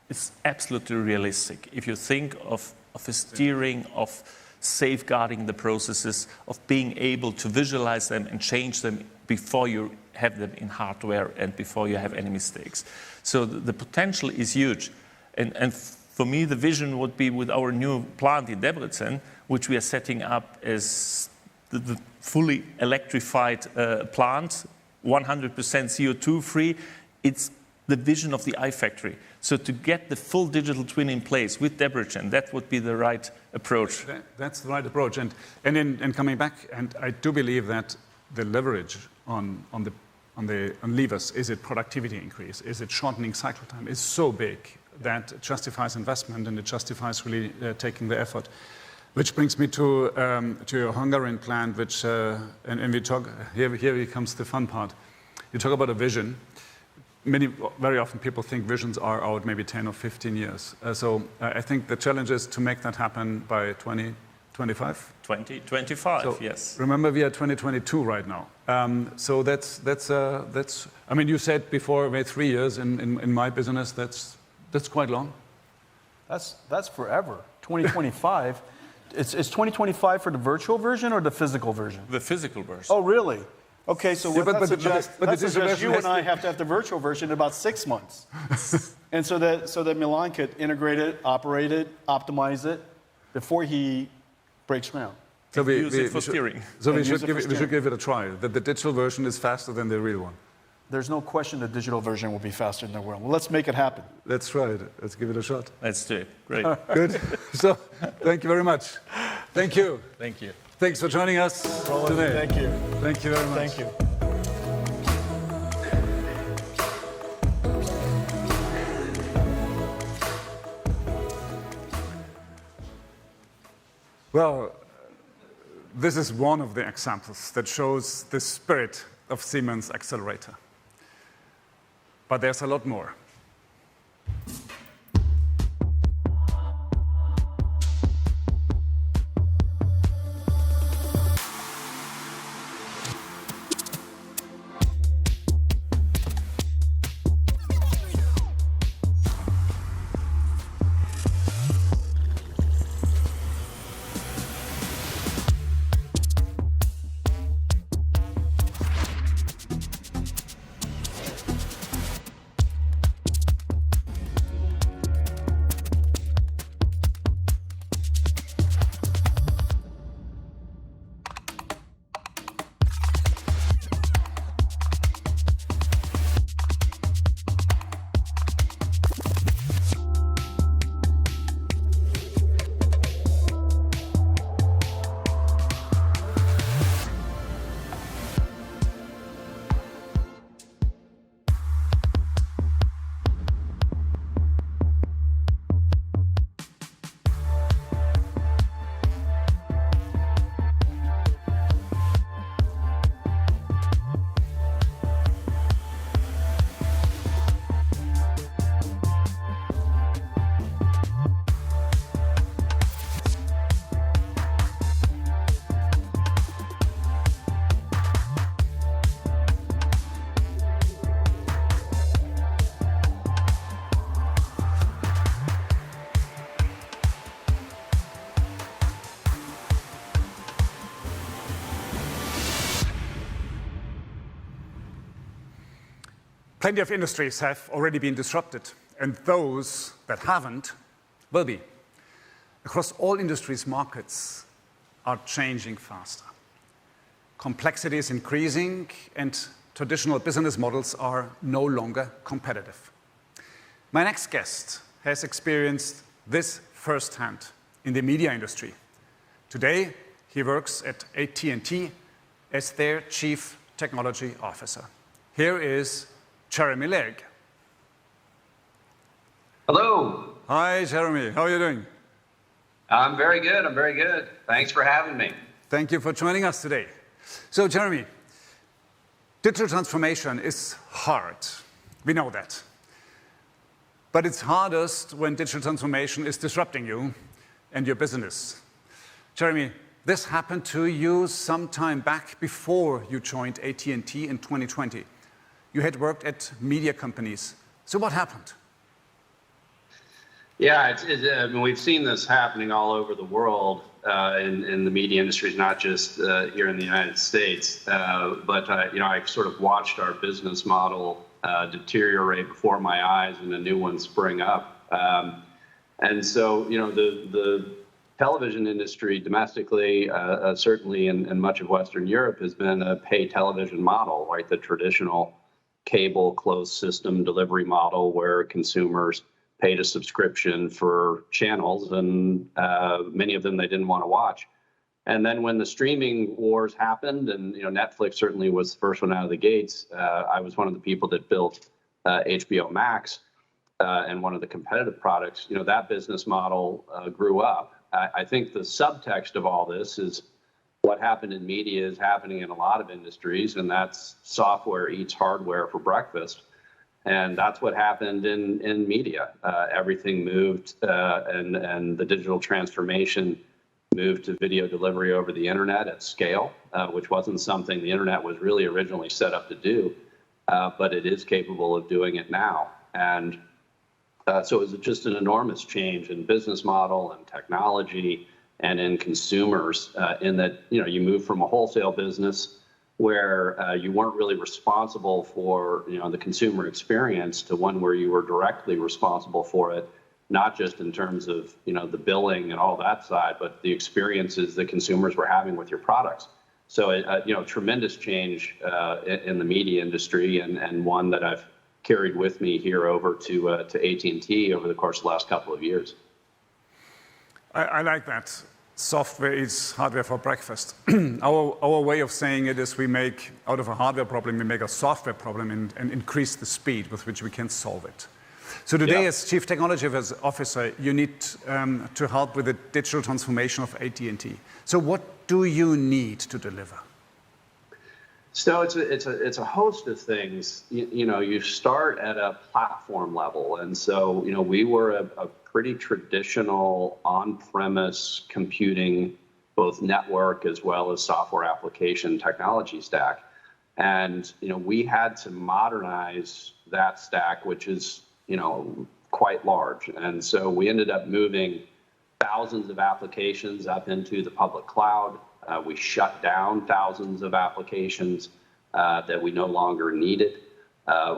is absolutely realistic. If you think of a steering, of safeguarding the processes, of being able to visualize them and change them before you have them in hardware and before you have any mistakes. So the potential is huge. And for me, the vision would be with our new plant in Debrecen, which we are setting up as the fully electrified plant, 100% CO2 free. It's the vision of the iFactory. So to get the full digital twin in place with Debrecen, that would be the right approach. That's the right approach. And coming back, and I do believe that the leverage on levers, is it productivity increase, is it shortening cycle time, is so big that it justifies investment and it justifies really taking the effort. Which brings me to your Hungarian plant, which, and we talk, here comes the fun part. You talk about a vision. Very often people think visions are out maybe 10 or 15 years. So I think the challenge is to make that happen by 2025? 2025, so yes. Remember, we are 2022 right now. So that's. I mean, you said before, maybe 3 years in my business. That's quite long. That's forever. 2025. It's 2025 for the virtual version or the physical version? The physical version. Oh, really? Okay, so what that suggests, but you and I have to have the virtual version in about 6 months. And so that Milan could integrate it, operate it, optimize it before he breaks ground. So we use it for steering. So we should give it a try. That the digital version is faster than the real one. There's no question the digital version will be faster than the real one. Well, let's make it happen. Let's try it. Let's give it a shot. Let's do it. Great. Good. So, thank you very much. Thank you. Thank you. Thanks for joining us today. Thank you. Thank you very much. Thank you. Well, this is one of the examples that shows the spirit of Siemens Xcelerator. But there's a lot more. Plenty of industries have already been disrupted, and those that haven't will be. Across all industries, markets are changing faster. Complexity is increasing, and traditional business models are no longer competitive. My next guest has experienced this firsthand in the media industry. Today, he works at AT&T as their Chief Technology Officer. Here is Jeremy Legg. Hello. Hi, Jeremy. How are you doing? I'm very good. I'm very good. Thanks for having me. Thank you for joining us today. So, Jeremy, digital transformation is hard. We know that. But it's hardest when digital transformation is disrupting you and your business. Jeremy, this happened to you some time back before you joined AT&T in 2020. You had worked at media companies. So what happened? Yeah, I mean, we've seen this happening all over the world in the media industries, not just here in the United States. But I've sort of watched our business model deteriorate before my eyes and a new one spring up. And so, the television industry domestically, certainly in much of Western Europe, has been a pay television model, right? The traditional cable closed system delivery model where consumers paid a subscription for channels, and many of them they didn't want to watch. And then when the streaming wars happened, and Netflix certainly was the first one out of the gates, I was one of the people that built HBO Max, and one of the competitive products. That business model grew up. I think the subtext of all this is what happened in media is happening in a lot of industries, and that's software eats hardware for breakfast. And that's what happened in media. Everything moved, and the digital transformation moved to video delivery over the internet at scale, which wasn't something the internet was really originally set up to do, but it is capable of doing it now. And so it was just an enormous change in business model and technology and in consumers, in that you move from a wholesale business where you weren't really responsible for the consumer experience to one where you were directly responsible for it, not just in terms of the billing and all that side, but the experiences that consumers were having with your products. So tremendous change in the media industry, and one that I've carried with me here over to AT&T over the course of the last couple of years. I like that. Software is hardware for breakfast. Our way of saying it is we make, out of a hardware problem, we make a software problem and increase the speed with which we can solve it. So today, as Chief Technology Officer, you need to help with the digital transformation of AT&T. So what do you need to deliver? So it's a host of things. You start at a platform level, and so we were a pretty traditional on-premise computing, both network as well as software application technology stack, and we had to modernize that stack, which is quite large, and so we ended up moving thousands of applications up into the public cloud. We shut down thousands of applications that we no longer needed.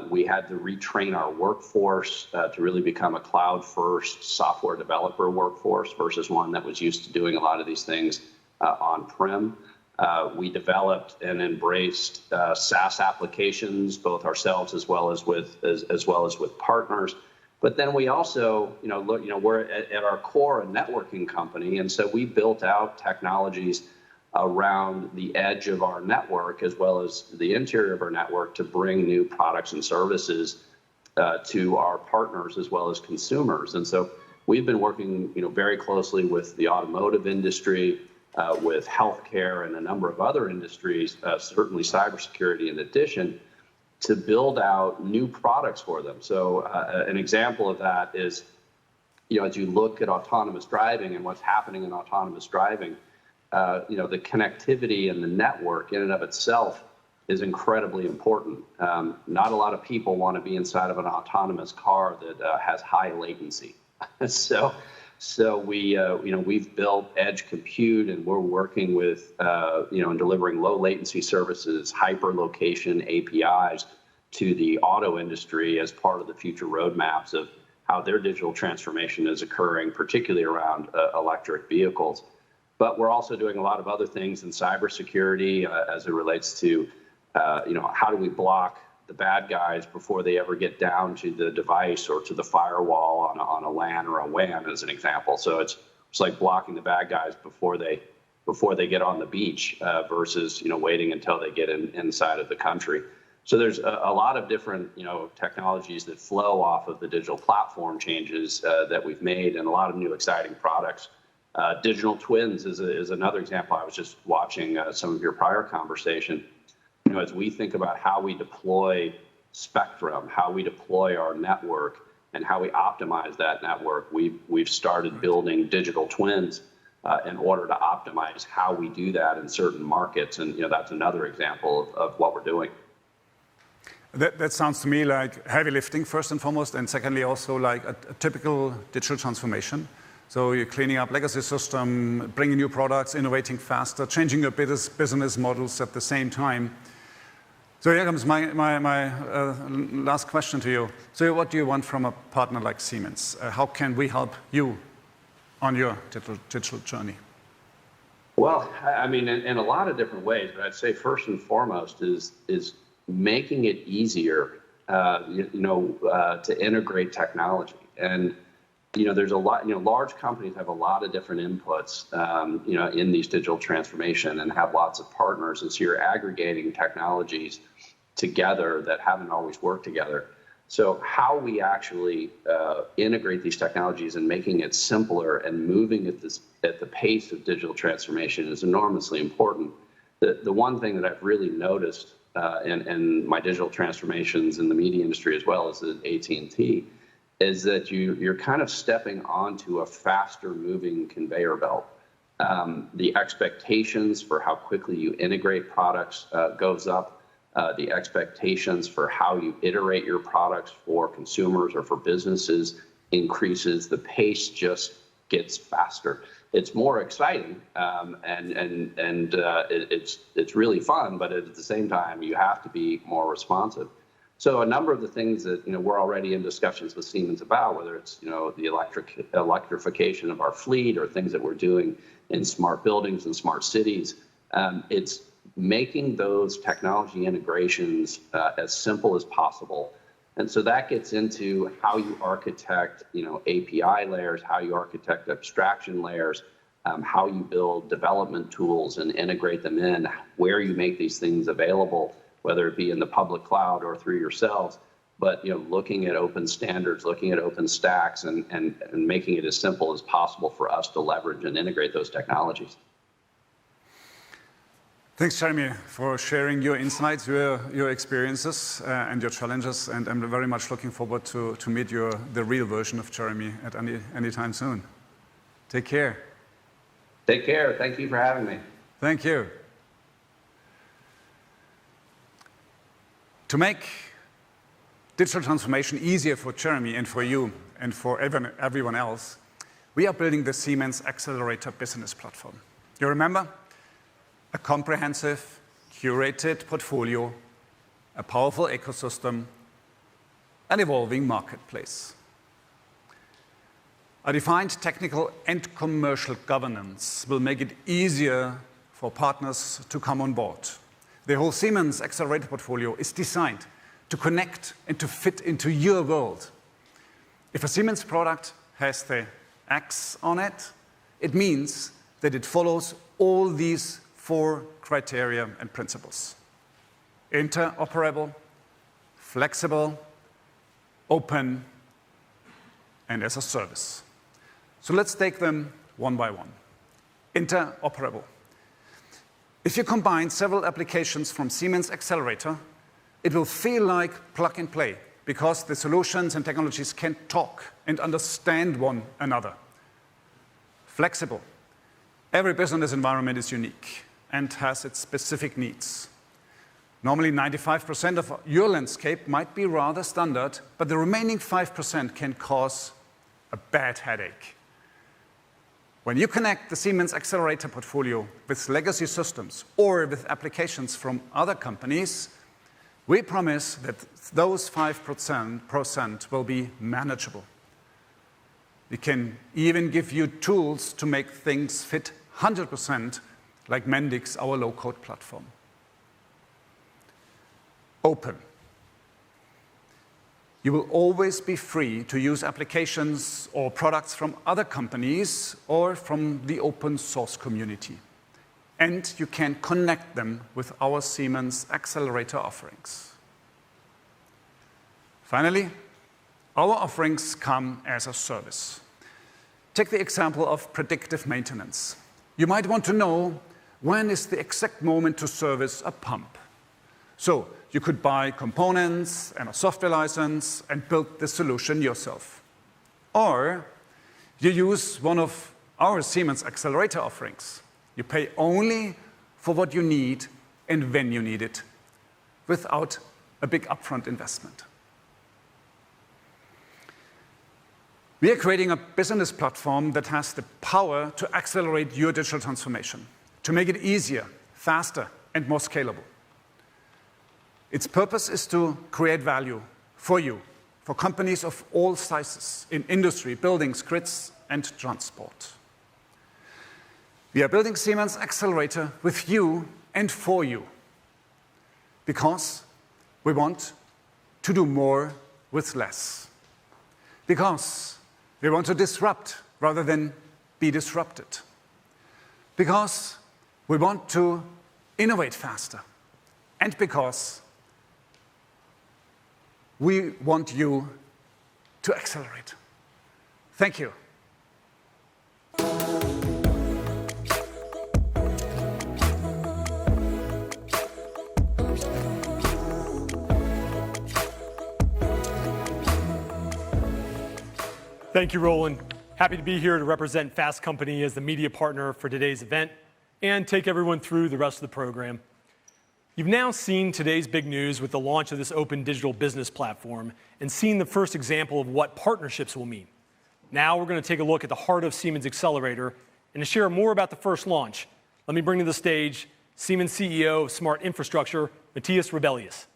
We had to retrain our workforce to really become a cloud-first software developer workforce versus one that was used to doing a lot of these things on-prem. We developed and embraced SaaS applications, both ourselves as well as with partners. But then we also, we're at our core a networking company, and so we built out technologies around the edge of our network as well as the interior of our network to bring new products and services to our partners as well as consumers. And so we've been working very closely with the automotive industry, with healthcare and a number of other industries, certainly cybersecurity in addition, to build out new products for them. So an example of that is, as you look at autonomous driving and what's happening in autonomous driving, the connectivity and the network in and of itself is incredibly important. Not a lot of people want to be inside of an autonomous car that has high latency. So we've built edge compute, and we're working with, and delivering low latency services, hyperlocation APIs to the auto industry as part of the future roadmaps of how their digital transformation is occurring, particularly around electric vehicles. But we're also doing a lot of other things in cybersecurity as it relates to, how do we block the bad guys before they ever get down to the device or to the firewall on a LAN or a WAN, as an example. So it's like blocking the bad guys before they get on the beach versus waiting until they get inside of the country. So there's a lot of different technologies that flow off of the digital platform changes that we've made, and a lot of new exciting products. Digital twins is another example. I was just watching some of your prior conversation. As we think about how we deploy spectrum, how we deploy our network, and how we optimize that network, we've started building digital twins in order to optimize how we do that in certain markets, and that's another example of what we're doing. That sounds to me like heavy lifting, first and foremost, and secondly also like a typical digital transformation. So you're cleaning up legacy system, bringing new products, innovating faster, changing your business models at the same time. So here comes my last question to you. So what do you want from a partner like Siemens? How can we help you on your digital journey? Well, I mean, in a lot of different ways, but I'd say first and foremost is making it easier, to integrate technology. And there's a lot. Large companies have a lot of different inputs, in these digital transformation, and have lots of partners, and so you're aggregating technologies together that haven't always worked together. So how we actually integrate these technologies and making it simpler and moving at the pace of digital transformation is enormously important. The one thing that I've really noticed in my digital transformations in the media industry as well as at AT&T is that you're kind of stepping onto a faster moving conveyor belt. The expectations for how quickly you integrate products goes up. The expectations for how you iterate your products for consumers or for businesses increases. The pace just gets faster. It's more exciting, and it's really fun, but at the same time, you have to be more responsive. So a number of the things that we're already in discussions with Siemens about, whether it's the electrification of our fleet or things that we're doing in smart buildings and smart cities, it's making those technology integrations as simple as possible. And so that gets into how you architect, API layers, how you architect abstraction layers, how you build development tools and integrate them in, where you make these things available, whether it be in the public cloud or through yourselves. But looking at open standards, looking at open stacks, and making it as simple as possible for us to leverage and integrate those technologies. Thanks, Jeremy, for sharing your insights, your experiences, and your challenges. And I'm very much looking forward to meet the real version of Jeremy at any time soon. Take care. Take care. Thank you for having me. Thank you. To make digital transformation easier for Jeremy and for you and for everyone else, we are building the Siemens Xcelerator business platform. You remember? A comprehensive, curated portfolio, a powerful ecosystem, an evolving marketplace. A defined technical and commercial governance will make it easier for partners to come on board. The whole Siemens Xcelerator portfolio is designed to connect and to fit into your world. If a Siemens product has the X on it, it means that it follows all these 4 criteria and principles: interoperable, flexible, open, and as a service. So let's take them one by one. Interoperable. If you combine several applications from Siemens Xcelerator, it will feel like plug and play because the solutions and technologies can talk and understand one another. Flexible. Every business environment is unique and has its specific needs. Normally 95% of your landscape might be rather standard, but the remaining 5% can cause a bad headache. When you connect the Siemens Xcelerator portfolio with legacy systems or with applications from other companies, We promise that those 5% will be manageable. We can even give you tools to make things fit 100% like Mendix, our low-code platform. Open. You will always be free to use applications or products from other companies or from the open source community. And you can connect them with our Siemens Xcelerator offerings. Finally, our offerings come as a service. Take the example of predictive maintenance. You might want to know when is the exact moment to service a pump. So you could buy components and a software license and build the solution yourself. Or you use one of our Siemens Xcelerator offerings. You pay only for what you need and when you need it, without a big upfront investment. We are creating a business platform that has the power to accelerate your digital transformation, to make it easier, faster, and more scalable. Its purpose is to create value for you, for companies of all sizes in industry, buildings, grids, and transport. We are building Siemens Xcelerator with you and for you, because we want to do more with less. Because we want to disrupt rather than be disrupted. Because we want to innovate faster. And because we want you to accelerate. Thank you. Thank you, Roland. Happy to be here to represent Fast Company as the media partner for today's event and take everyone through the rest of the program. You've now seen today's big news with the launch of this open digital business platform and seen the first example of what partnerships will mean. Now we're going to take a look at the heart of Siemens Xcelerator, and to share more about the first launch, let me bring to the stage Siemens CEO of Smart Infrastructure, Matthias Rebellius.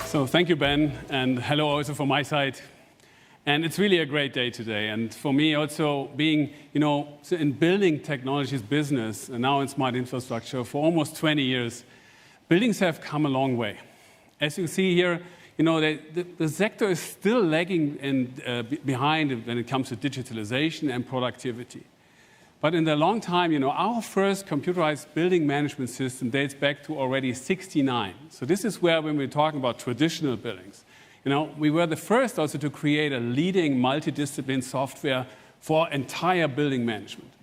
So thank you, Ben, and hello also from my side. And it's really a great day today. And for me also being, in building technologies business and now in smart infrastructure for almost 20 years, buildings have come a long way. As you see here, the sector is still lagging behind when it comes to digitalization and productivity. But in the long time, our first computerized building management system dates back to already '69. So this is where, when we're talking about traditional buildings, we were the first also to create a leading multidiscipline software for entire building management.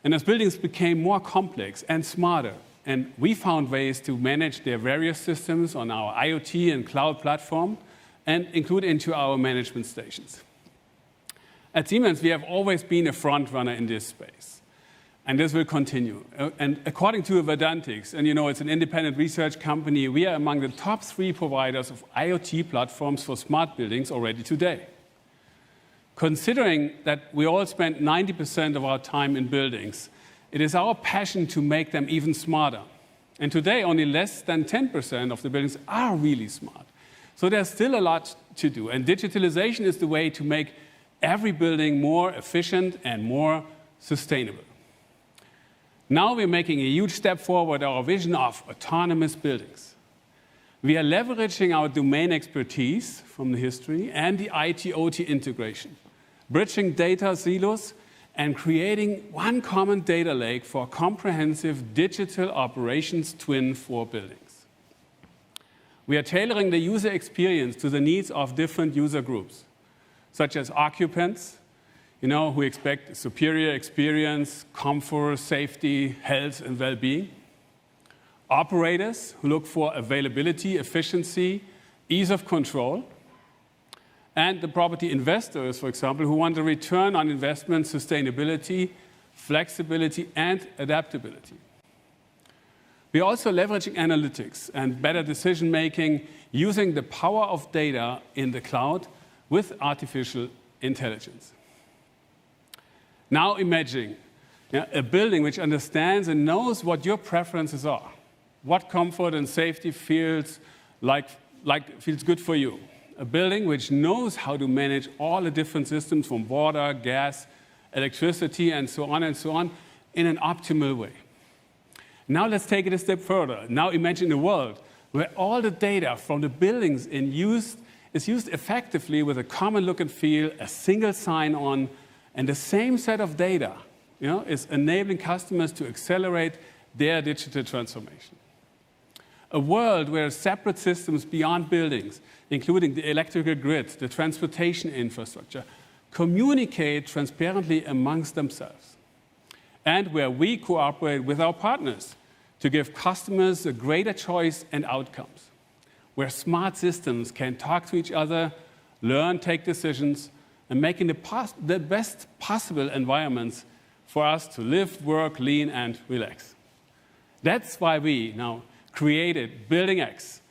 And as buildings became more complex and smarter, and we found ways to manage their various systems on our IoT and cloud platform and include into our management stations. At Siemens, we have always been a front runner in this space, and this will continue. And according to Verdantix, and it's an independent research company, we are among the top 3 providers of IoT platforms for smart buildings already today. Considering that we all spend 90% of our time in buildings, it is our passion to make them even smarter. And today, only less than 10% of the buildings are really smart. So there's still a lot to do, and digitalization is the way to make every building more efficient and more sustainable. Now we're making a huge step forward, our vision of autonomous buildings. We are leveraging our domain expertise from the history and the IT-OT integration, bridging data silos and creating one common data lake for a comprehensive digital operations twin for buildings. We are tailoring the user experience to the needs of different user groups, such as occupants, who expect superior experience, comfort, safety, health, and well-being. Operators who look for availability, efficiency, ease of control. And the property investors, for example, who want a return on investment, sustainability, flexibility, and adaptability. We're also leveraging analytics and better decision-making using the power of data in the cloud with artificial intelligence. Now imagine a building which understands and knows what your preferences are, what comfort and safety feels feels good for you. A building which knows how to manage all the different systems from water, gas, electricity, and so on in an optimal way. Now let's take it a step further. Now imagine a world where all the data from the buildings is used effectively with a common look and feel, a single sign-on, and the same set of data is enabling customers to accelerate their digital transformation. A world where separate systems beyond buildings, including the electrical grid, the transportation infrastructure, communicate transparently amongst themselves. And where we cooperate with our partners to give customers a greater choice and outcomes. Where smart systems can talk to each other, learn, take decisions, and making the best possible environments for us to live, work, lean, and relax. That's why we now created Building X,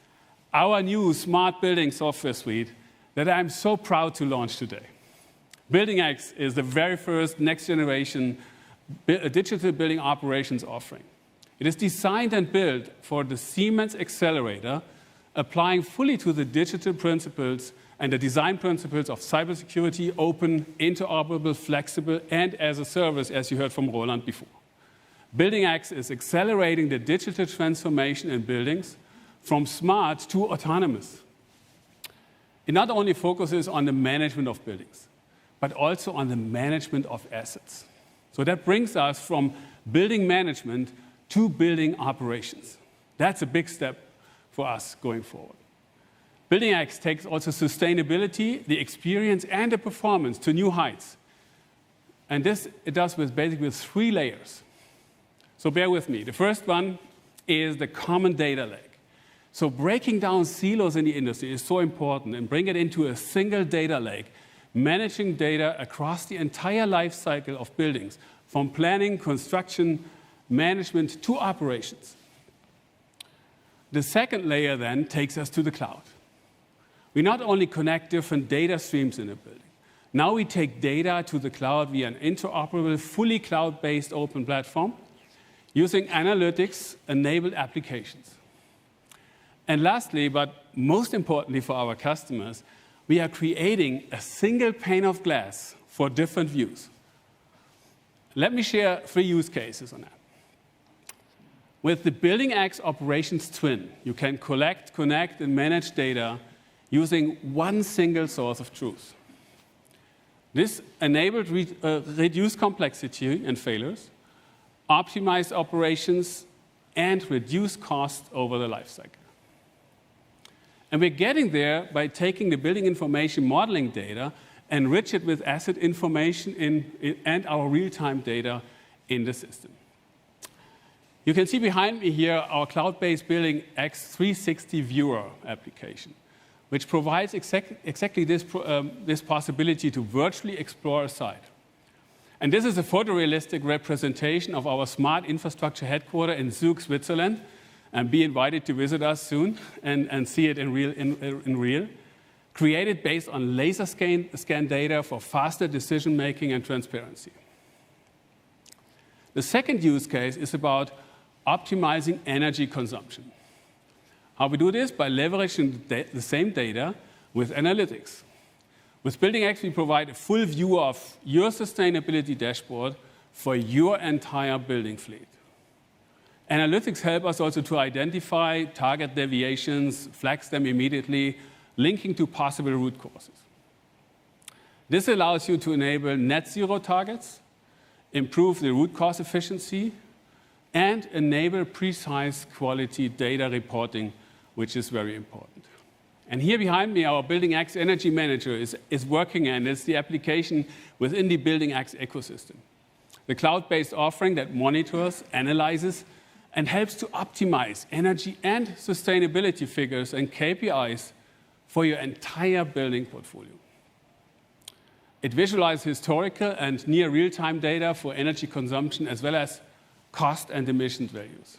our new smart building software suite that I'm so proud to launch today. Building X is the very first next-generation digital building operations offering. It is designed and built for the Siemens Xcelerator, applying fully to the digital principles and the design principles of cybersecurity, open, interoperable, flexible, and as a service, as you heard from Roland before. Building X is accelerating the digital transformation in buildings from smart to autonomous. It not only focuses on the management of buildings, but also on the management of assets. So that brings us from building management to building operations. That's a big step for us going forward. Building X takes also sustainability, the experience, and the performance to new heights. And this it does basically with 3 layers. So bear with me. The first one is the common data lake. So breaking down silos in the industry is so important and bring it into a single data lake, managing data across the entire life cycle of buildings, from planning, construction, management to operations. The second layer then takes us to the cloud. We not only connect different data streams in a building, now we take data to the cloud via an interoperable, fully cloud-based open platform using analytics-enabled applications. And lastly, but most importantly for our customers, we are creating a single pane of glass for different views. Let me share 3 use cases on that. With the Building X Operations Twin, you can collect, connect, and manage data using one single source of truth. This enabled reduced complexity and failures, optimized operations, and reduced cost over the life cycle. And we're getting there by taking the building information modeling data, enrich it with asset information and our real-time data in the system. You can see behind me here our cloud-based Building X 360 Viewer application, which provides exactly this possibility to virtually explore a site. And this is a photorealistic representation of our smart infrastructure headquarters in Zug, Switzerland. And be invited to visit us soon and see it in real. Created based on laser scan data for faster decision-making and transparency. The second use case is about optimizing energy consumption. How we do this? By leveraging the same data with analytics. With Building X, we provide a full view of your sustainability dashboard for your entire building fleet. Analytics help us also to identify target deviations, flags them immediately, linking to possible root causes. This allows you to enable net zero targets, improve the root cause efficiency, and enable precise quality data reporting, which is very important. And here behind me, our Building X Energy Manager is working, and it's the application within the Building X ecosystem. The cloud-based offering that monitors, analyzes, and helps to optimize energy and sustainability figures and KPIs for your entire building portfolio. It visualizes historical and near real-time data for energy consumption, as well as cost and emission values.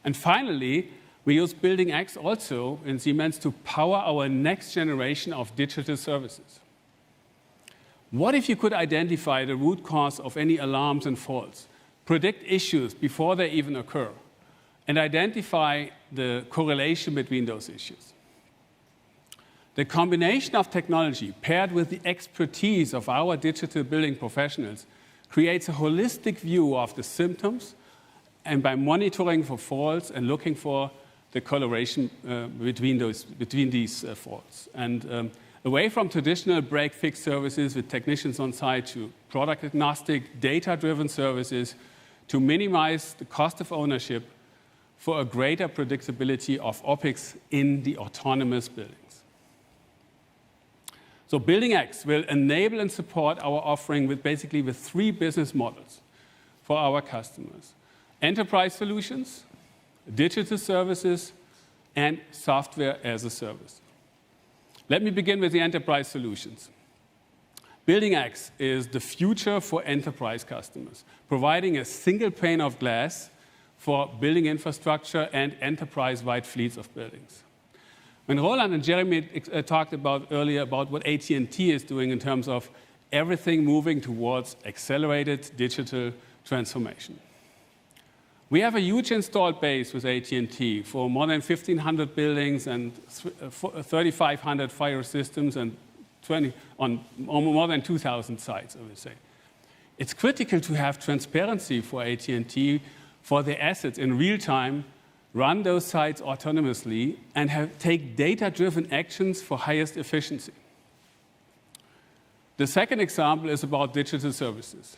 And finally, we use Building X also in Siemens to power our next generation of digital services. What if you could identify the root cause of any alarms and faults, predict issues before they even occur, and identify the correlation between those issues? The combination of technology paired with the expertise of our digital building professionals creates a holistic view of the symptoms, and by monitoring for faults and looking for the correlation between these faults. And away from traditional break-fix services with technicians on site to product-agnostic, data-driven services to minimize the cost of ownership for a greater predictability of OpEx in the autonomous buildings. So Building X will enable and support our offering with basically with 3 business models for our customers: enterprise solutions, digital services, and software as a service. Let me begin with the enterprise solutions. Building X is the future for enterprise customers, providing a single pane of glass for building infrastructure and enterprise-wide fleets of buildings. When Roland and Jeremy talked earlier about what AT&T is doing in terms of everything moving towards accelerated digital transformation. We have a huge installed base with AT&T for more than 1,500 buildings and 3,500 fire systems and more than 2,000 sites, I would say. It's critical to have transparency for AT&T for their assets in real time, run those sites autonomously, and take data-driven actions for highest efficiency. The second example is about digital services.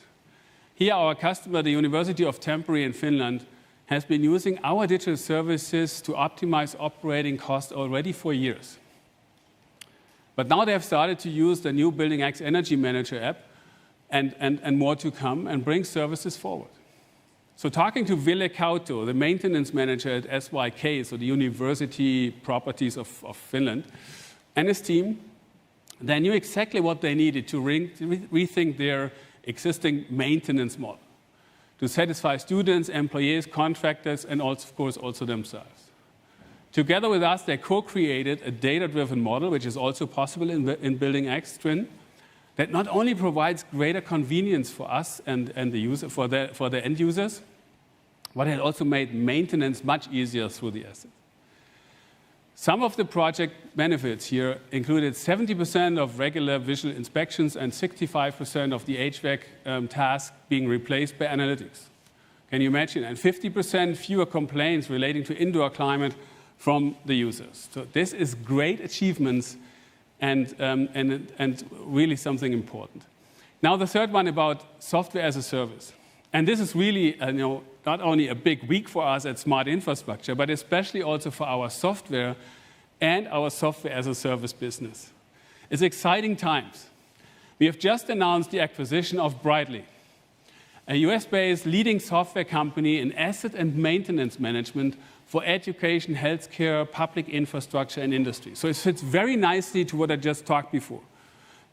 Here, our customer, the University of Tampere in Finland, has been using our digital services to optimize operating costs already for years. But now they have started to use the new Building X Energy Manager app and more to come and bring services forward. So talking to Ville Kauto, the maintenance manager at SYK, so the University Properties of Finland, and his team, they knew exactly what they needed to rethink their existing maintenance model to satisfy students, employees, contractors, and also, of course, also themselves. Together with us, they co-created a data-driven model, which is also possible in Building X Twin, that not only provides greater convenience for us and the user, for the end users, but it also made maintenance much easier through the asset. Some of the project benefits here included 70% of regular visual inspections and 65% of the HVAC tasks being replaced by analytics. Can you imagine? And 50% fewer complaints relating to indoor climate from the users. So this is great achievements and really something important. Now the third one about software as a service. And this is really not only a big week for us at Smart Infrastructure, but especially also for our software and our software as a service business. It's exciting times. We have just announced the acquisition of Brightly, a US-based leading software company in asset and maintenance management for education, healthcare, public infrastructure, and industry. So it fits very nicely to what I just talked before.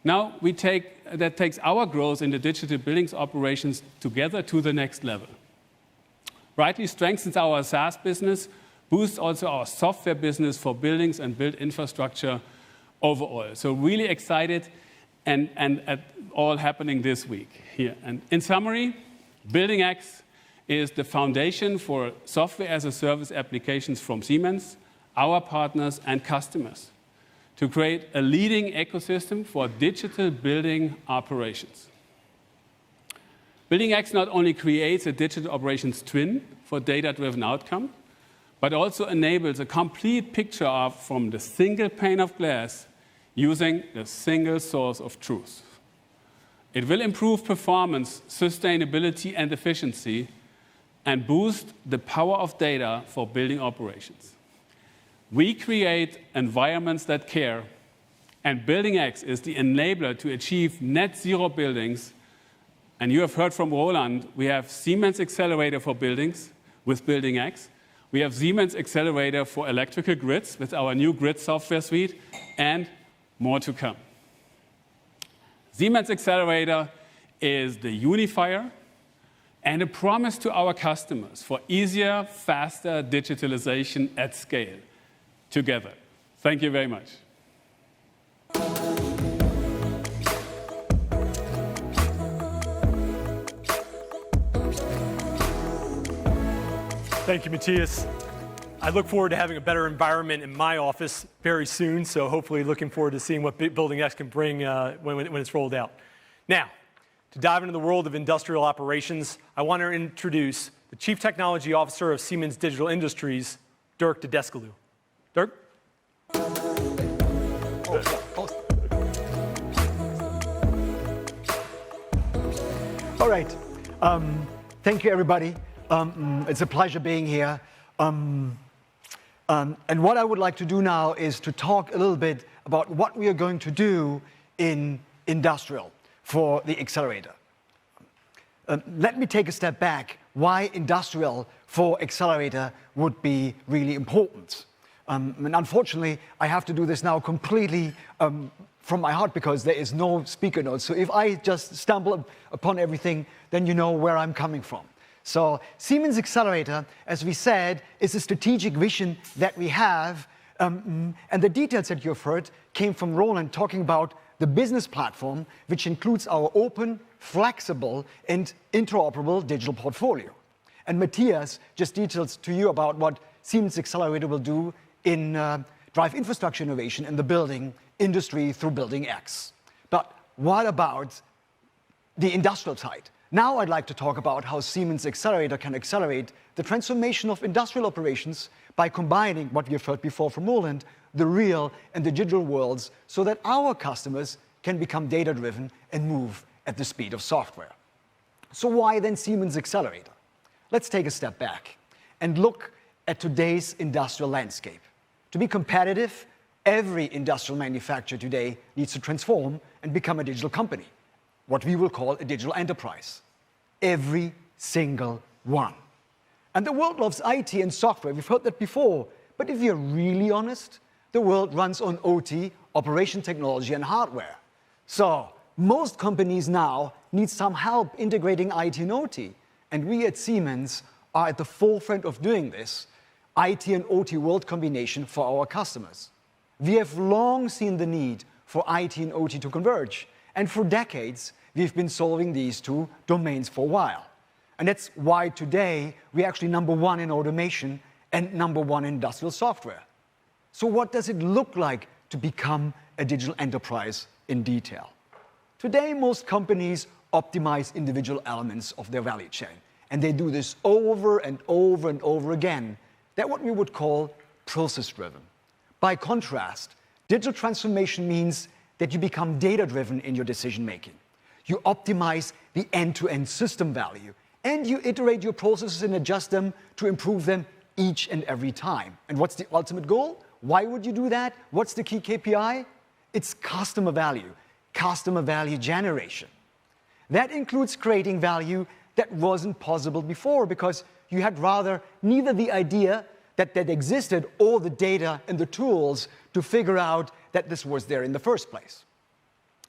Now that takes our growth in the digital buildings operations together to the next level. Brightly strengthens our SaaS business, boosts also our software business for buildings and built infrastructure overall. So really excited and all happening this week here. And in summary, Building X is the foundation for software as a service applications from Siemens, our partners and customers, to create a leading ecosystem for digital building operations. Building X not only creates a digital operations twin for data-driven outcome, but also enables a complete picture from the single pane of glass using the single source of truth. It will improve performance, sustainability, and efficiency, and boost the power of data for building operations. We create environments that care, and Building X is the enabler to achieve net zero buildings. And you have heard from Roland, we have Siemens Xcelerator for buildings with Building X. We have Siemens Xcelerator for electrical grids with our new grid software suite, and more to come. Siemens Xcelerator is the unifier and a promise to our customers for easier, faster digitalization at scale. Together. Thank you very much. Thank you, Matthias. I look forward to having a better environment in my office very soon, so hopefully looking forward to seeing what Building X can bring when it's rolled out. Now, to dive into the world of industrial operations, I want to introduce the Chief Technology Officer of Siemens Digital Industries, Dirk Didascalou. Dirk? All right. Thank you, everybody. It's a pleasure being here. And what I would like to do now is to talk a little bit about what we are going to do in industrial for the accelerator. Let me take a step back. Why industrial for accelerator would be really important. And unfortunately, I have to do this now completely from my heart because there is no speaker notes. So if I just stumble upon everything, then you know where I'm coming from. So Siemens Xcelerator, as we said, is a strategic vision that we have. And the details that you've heard came from Roland talking about the business platform, which includes our open, flexible, and interoperable digital portfolio. And Matthias just details to you about what Siemens Xcelerator will do in drive infrastructure innovation in the building industry through Building X. But what about the industrial side? Now I'd like to talk about how Siemens Xcelerator can accelerate the transformation of industrial operations by combining what we've heard before from Roland, the real and the digital worlds, so that our customers can become data-driven and move at the speed of software. So why then Siemens Xcelerator? Let's take a step back and look at today's industrial landscape. To be competitive, every industrial manufacturer today needs to transform and become a digital company, what we will call a digital enterprise. Every single one. And the world loves IT and software. We've heard that before. But if you're really honest, the world runs on OT, operation technology, and hardware. So most companies now need some help integrating IT and OT. And we at Siemens are at the forefront of doing this, IT and OT world combination for our customers. We have long seen the need for IT and OT to converge. And for decades, we've been solving these two domains for a while. And that's why today we're actually #1 in automation and #1 in industrial software. So what does it look like to become a digital enterprise in detail? Today, most companies optimize individual elements of their value chain. And they do this over and over and over again. That's what we would call process-driven. By contrast, digital transformation means that you become data-driven in your decision-making. You optimize the end-to-end system value, and you iterate your processes and adjust them to improve them each and every time. And what's the ultimate goal? Why would you do that? What's the key KPI? It's customer value generation. That includes creating value that wasn't possible before because you had rather neither the idea that existed or the data and the tools to figure out that this was there in the first place.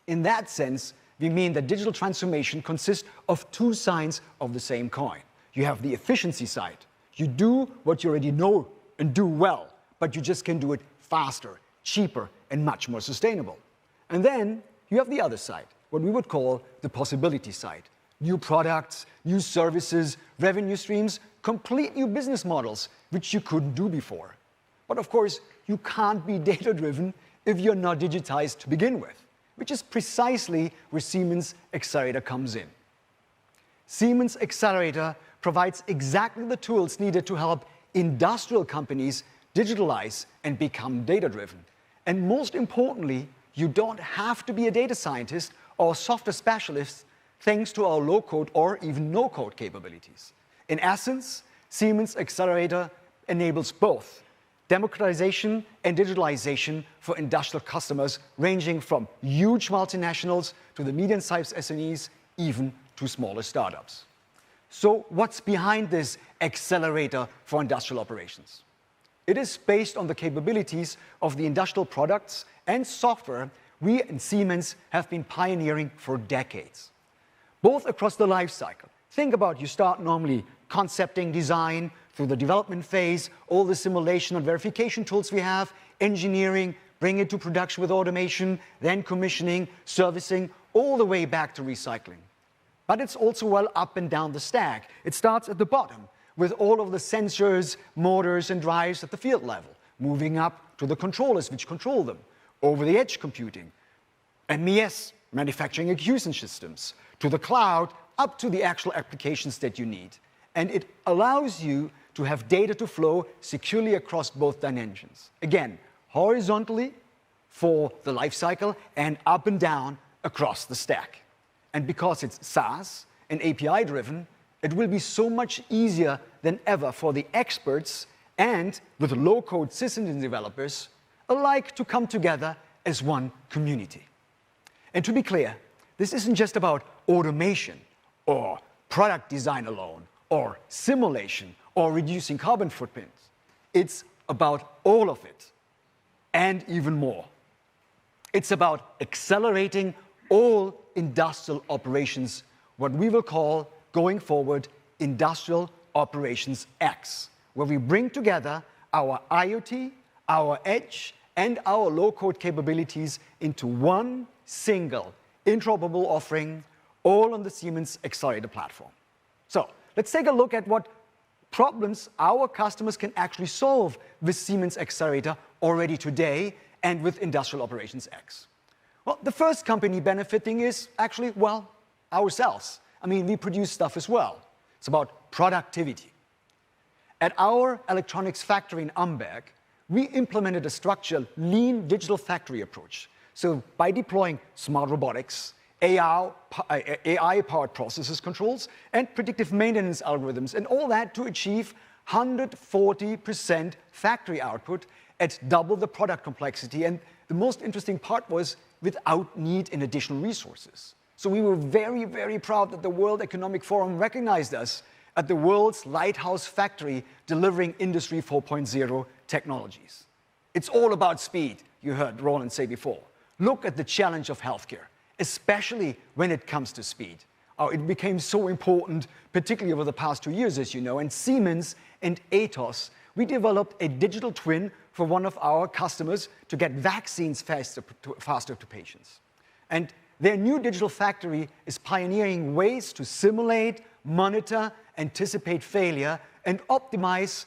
In that sense, we mean that digital transformation consists of two sides of the same coin. You have the efficiency side. You do what you already know and do well, but you just can do it faster, cheaper, and much more sustainable. And then you have the other side, what we would call the possibility side. New products, new services, revenue streams, complete new business models, which you couldn't do before. But of course, you can't be data-driven if you're not digitized to begin with, which is precisely where Siemens Xcelerator comes in. Siemens Xcelerator provides exactly the tools needed to help industrial companies digitalize and become data-driven. And most importantly, you don't have to be a data scientist or a software specialist thanks to our low-code or even no-code capabilities. In essence, Siemens Xcelerator enables both democratization and digitalization for industrial customers ranging from huge multinationals to the medium-sized SMEs, even to smaller startups. So what's behind this accelerator for industrial operations? It is based on the capabilities of the industrial products and software we in Siemens have been pioneering for decades, both across the life cycle. Think about you start normally concepting design through the development phase, all the simulation and verification tools we have, engineering, bring it to production with automation, then commissioning, servicing, all the way back to recycling. But it's also well up and down the stack. It starts at the bottom with all of the sensors, motors, and drives at the field level, moving up to the controllers which control them, over the edge computing, MES, manufacturing execution systems, to the cloud, up to the actual applications that you need. And it allows you to have data to flow securely across both dimensions. Again, horizontally for the life cycle and up and down across the stack. And because it's SaaS and API driven, it will be so much easier than ever for the experts and with low-code system developers alike to come together as one community. And to be clear, this isn't just about automation or product design alone or simulation or reducing carbon footprints. It's about all of it and even more. It's about accelerating all industrial operations, what we will call, going forward, Industrial Operations X, where we bring together our IoT, our edge, and our low-code capabilities into one single interoperable offering, all on the Siemens Xcelerator platform. So let's take a look at what problems our customers can actually solve with Siemens Xcelerator already today and with Industrial Operations X. Well, the first company benefiting is actually, well, ourselves. I mean, we produce stuff as well. It's about productivity. At our electronics factory in Amberg, we implemented a structured, lean digital factory approach. So by deploying smart robotics, AI-powered processes controls, and predictive maintenance algorithms, and all that to achieve 140% factory output at double the product complexity. And the most interesting part was without need in additional resources. So we were very, very proud that the World Economic Forum recognized us at the world's lighthouse factory delivering Industry 4.0 technologies. It's all about speed, you heard Roland say before. Look at the challenge of healthcare, especially when it comes to speed. It became so important, particularly over the past 2 years, as you know, and Siemens and Atos, we developed a digital twin for one of our customers to get vaccines faster to patients. And their new digital factory is pioneering ways to simulate, monitor, anticipate failure, and optimize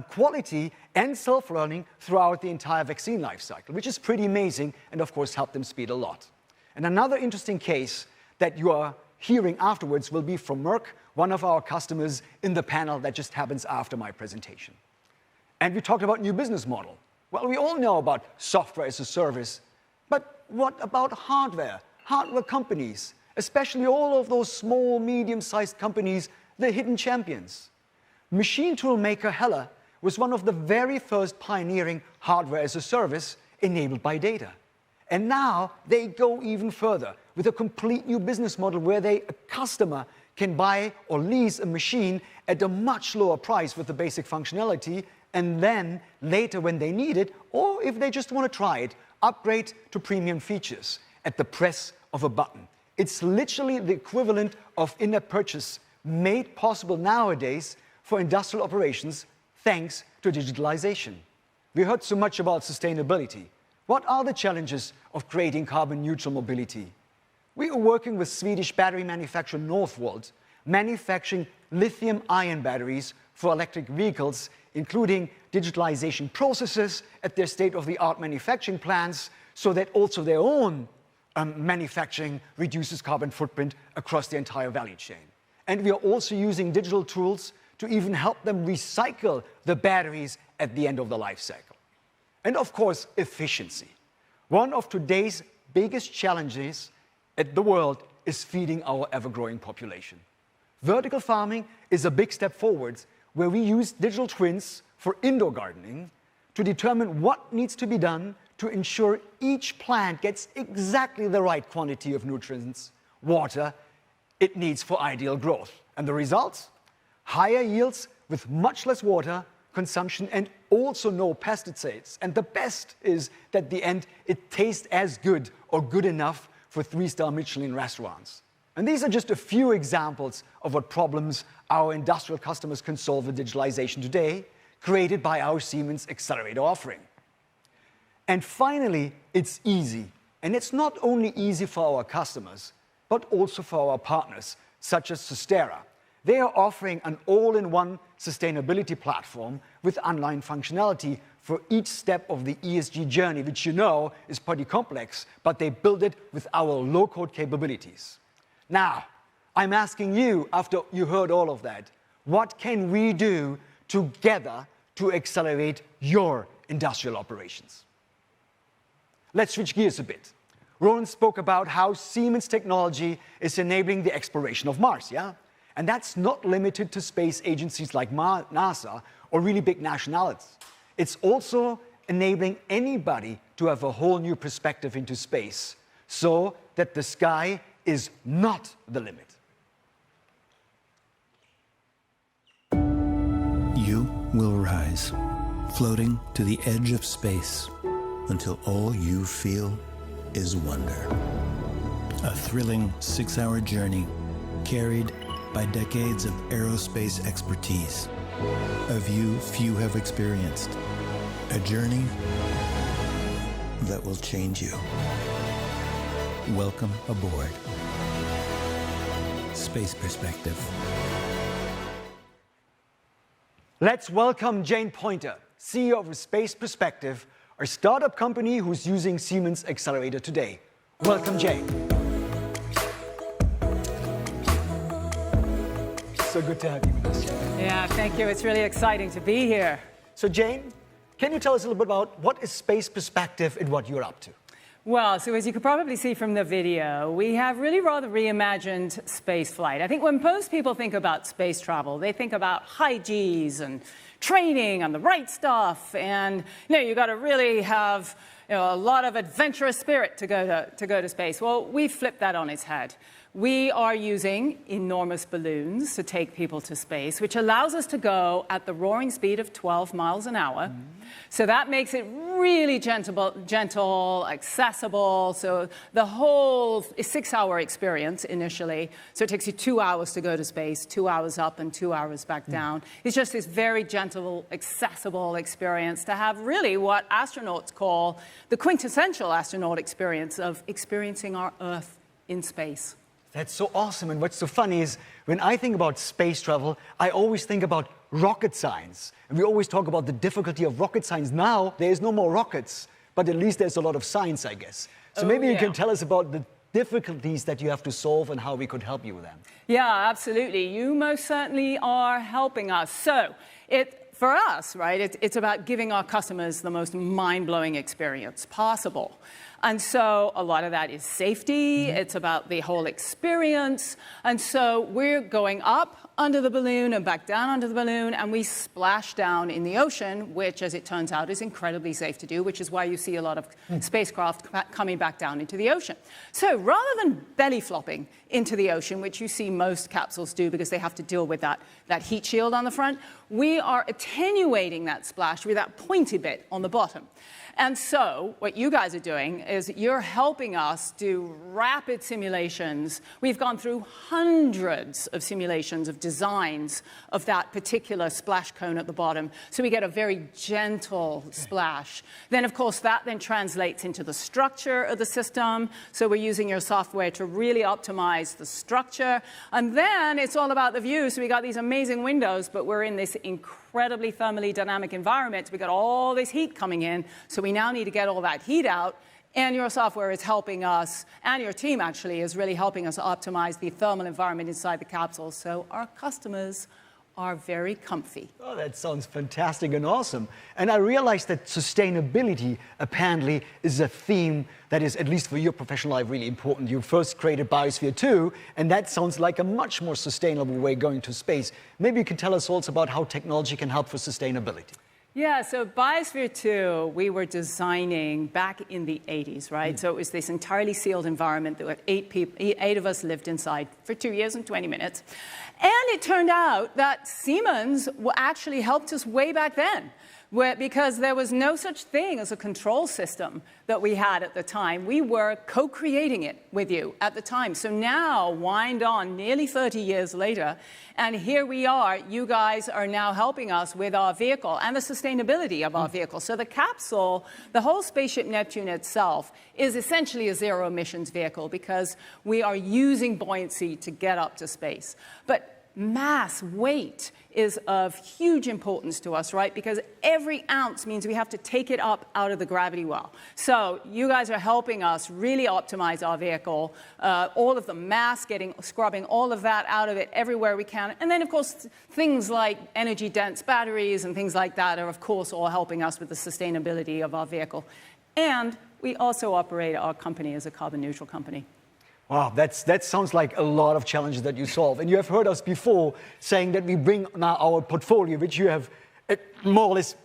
quality and self-learning throughout the entire vaccine life cycle, which is pretty amazing and, of course, helped them speed a lot. And another interesting case that you are hearing afterwards will be from Merck, one of our customers in the panel that just happens after my presentation. And we talked about new business model. Well, we all know about software as a service, but what about hardware? Hardware companies, especially all of those small, medium-sized companies, the hidden champions. Machine tool maker Heller was one of the very first pioneering hardware as a service enabled by data. And now they go even further with a complete new business model where a customer can buy or lease a machine at a much lower price with the basic functionality, and then later when they need it, or if they just want to try it, upgrade to premium features at the press of a button. It's literally the equivalent of in-app purchase made possible nowadays for industrial operations thanks to digitalization. We heard so much about sustainability. What are the challenges of creating carbon-neutral mobility? We are working with Swedish battery manufacturer Northvolt, manufacturing lithium-ion batteries for electric vehicles, including digitalization processes at their state-of-the-art manufacturing plants, so that also their own manufacturing reduces carbon footprint across the entire value chain. And we are also using digital tools to even help them recycle the batteries at the end of the life cycle. And of course, efficiency. One of today's biggest challenges at the world is feeding our ever-growing population. Vertical farming is a big step forward where we use digital twins for indoor gardening to determine what needs to be done to ensure each plant gets exactly the right quantity of nutrients, water it needs for ideal growth. And the results? Higher yields with much less water consumption and also no pesticides. And the best is that at the end, it tastes as good or good enough for 3-star Michelin restaurants. And these are just a few examples of what problems our industrial customers can solve with digitalization today, created by our Siemens Xcelerator offering. And finally, it's easy. And it's not only easy for our customers, but also for our partners, such as Sustera. They are offering an all-in-one sustainability platform with online functionality for each step of the ESG journey, which you know is pretty complex, but they build it with our low-code capabilities. Now, I'm asking you, after you heard all of that, what can we do together to accelerate your industrial operations? Let's switch gears a bit. Roland spoke about how Siemens technology is enabling the exploration of Mars, yeah? And that's not limited to space agencies like NASA or really big nationalities. It's also enabling anybody to have a whole new perspective into space so that the sky is not the limit. You will rise, floating to the edge of space until all you feel is wonder. A thrilling 6-hour journey carried by decades of aerospace expertise, a view few have experienced, a journey that will change you. Welcome aboard. Space Perspective. Let's welcome Jane Poynter, CEO of Space Perspective, a startup company who's using Siemens Xcelerator today. Welcome, Jane. So good to have you with us. Yeah, thank you. It's really exciting to be here. So Jane, can you tell us a little bit about what is Space Perspective and what you're up to? Well, so as you could probably see from the video, we have really rather reimagined space flight. I think when most people think about space travel, they think about high Gs and training on the right stuff, and you got to really have a lot of adventurous spirit to go to space. Well, we flipped that on its head. We are using enormous balloons to take people to space, which allows us to go at the roaring speed of 12 miles an hour. So that makes it really gentle, accessible. So the whole 6-hour experience initially, so it takes you 2 hours to go to space, 2 hours up and 2 hours back down. It's just this very gentle, accessible experience to have really what astronauts call the quintessential astronaut experience of experiencing our Earth in space. That's so awesome. And what's so funny is when I think about space travel, I always think about rocket science. And we always talk about the difficulty of rocket science. Now, there is no more rockets, but at least there's a lot of science, I guess. So maybe you can tell us about the difficulties that you have to solve and how we could help you with them. Yeah, absolutely. You most certainly are helping us. So for us, right, it's about giving our customers the most mind-blowing experience possible. And so a lot of that is safety. It's about the whole experience. And so we're going up under the balloon and back down under the balloon, and we splash down in the ocean, which, as it turns out, is incredibly safe to do, which is why you see a lot of spacecraft coming back down into the ocean. So rather than belly flopping into the ocean, which you see most capsules do because they have to deal with that heat shield on the front, we are attenuating that splash with that pointy bit on the bottom. And so what you guys are doing is you're helping us do rapid simulations. We've gone through hundreds of simulations of designs of that particular splash cone at the bottom. So we get a very gentle splash. Then, of course, that then translates into the structure of the system. So we're using your software to really optimize the structure. And then it's all about the view. So we got these amazing windows, but we're in this incredibly thermally dynamic environment. We got all this heat coming in. So we now need to get all that heat out. And your software is helping us, and your team actually is really helping us optimize the thermal environment inside the capsule. So our customers are very comfy. Oh, that sounds fantastic and awesome. And I realized that sustainability apparently is a theme that is, at least for your professional life, really important. You first created Biosphere 2, and that sounds like a much more sustainable way going to space. Maybe you can tell us also about how technology can help for sustainability. Yeah, so Biosphere 2, we were designing back in the 80s, right? So it was this entirely sealed environment that eight of us lived inside for 2 years and 20 minutes. And it turned out that Siemens actually helped us way back then, because there was no such thing as a control system that we had at the time. We were co-creating it with you at the time. So now, wind on, nearly 30 years later, and here we are. You guys are now helping us with our vehicle and the sustainability of our vehicle. So the capsule, the whole Spaceship Neptune itself, is essentially a zero-emissions vehicle because we are using buoyancy to get up to space. But mass, weight is of huge importance to us, right? Because every ounce means we have to take it up out of the gravity well. So you guys are helping us really optimize our vehicle, all of the mass, scrubbing all of that out of it everywhere we can. And then, of course, things like energy-dense batteries and things like that are, of course, all helping us with the sustainability of our vehicle. And we also operate our company as a carbon-neutral company. Wow, that sounds like a lot of challenges that you solve. And you have heard us before saying that we bring now our portfolio, which you have more or less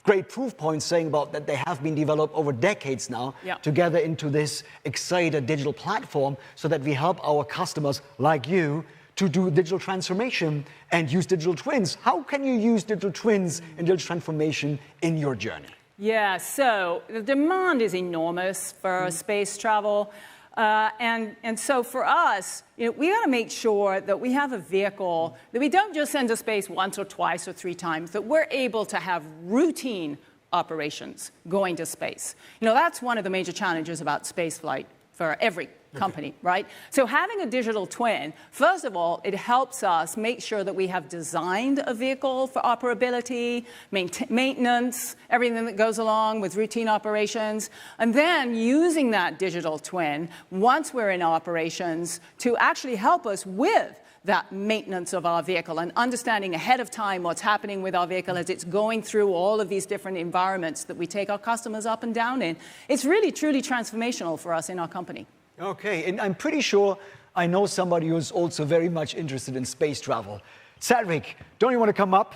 great proof points saying about that they have been developed over decades now, together into this Xcelerator digital platform so that we help our customers like you to do digital transformation and use digital twins. How can you use digital twins and digital transformation in your journey? Yeah, so the demand is enormous for space travel. And so for us, we got to make sure that we have a vehicle that we don't just send to space once or twice or 3 times, that we're able to have routine operations going to space. That's one of the major challenges about spaceflight for every company, right? So having a digital twin, first of all, it helps us make sure that we have designed a vehicle for operability, maintenance, everything that goes along with routine operations, and then using that digital twin, once we're in operations, to actually help us with that maintenance of our vehicle and understanding ahead of time what's happening with our vehicle as it's going through all of these different environments that we take our customers up and down in. It's really, truly transformational for us in our company. Okay, and I'm pretty sure I know somebody who's also very much interested in space travel. Cedrik, don't you want to come up?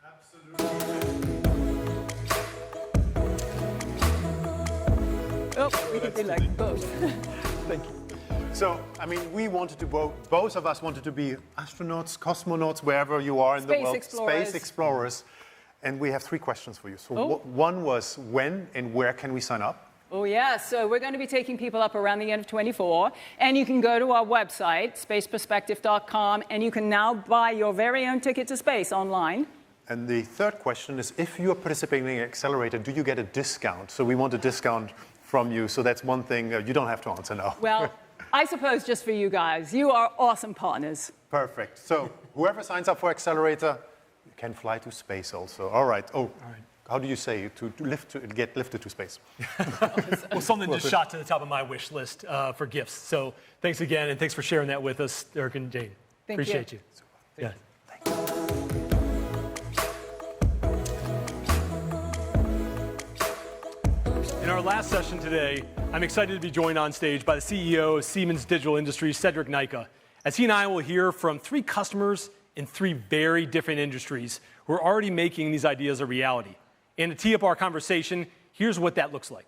Absolutely. Oh, we can do like both. Thank you. So, I mean, we wanted to both of us wanted to be astronauts, cosmonauts, wherever you are in the world, space explorers. And we have 3 questions for you. So one was, when and where can we sign up? Oh, yeah. So we're going to be taking people up around the end of 24. And you can go to our website, spaceperspective.com, and you can now buy your very own ticket to space online. And the third question is, if you are participating in Xcelerator, do you get a discount? So we want a discount from you. So that's one thing you don't have to answer now. Well, I suppose just for you guys. You are awesome partners. Perfect. So whoever signs up for Xcelerator can fly to space also. All right. Oh, how do you say to get lifted to space? Well, something just shot to the top of my wish list for gifts. So thanks again, and thanks for sharing that with us, Dirk and Jane. Appreciate you. Yeah. In our last session today, I'm excited to be joined on stage by the CEO of Siemens Digital Industries, Cedrik Neike, as he and I will hear from 3 customers in 3 very different industries who are already making these ideas a reality. And to tee up our conversation, here's what that looks like.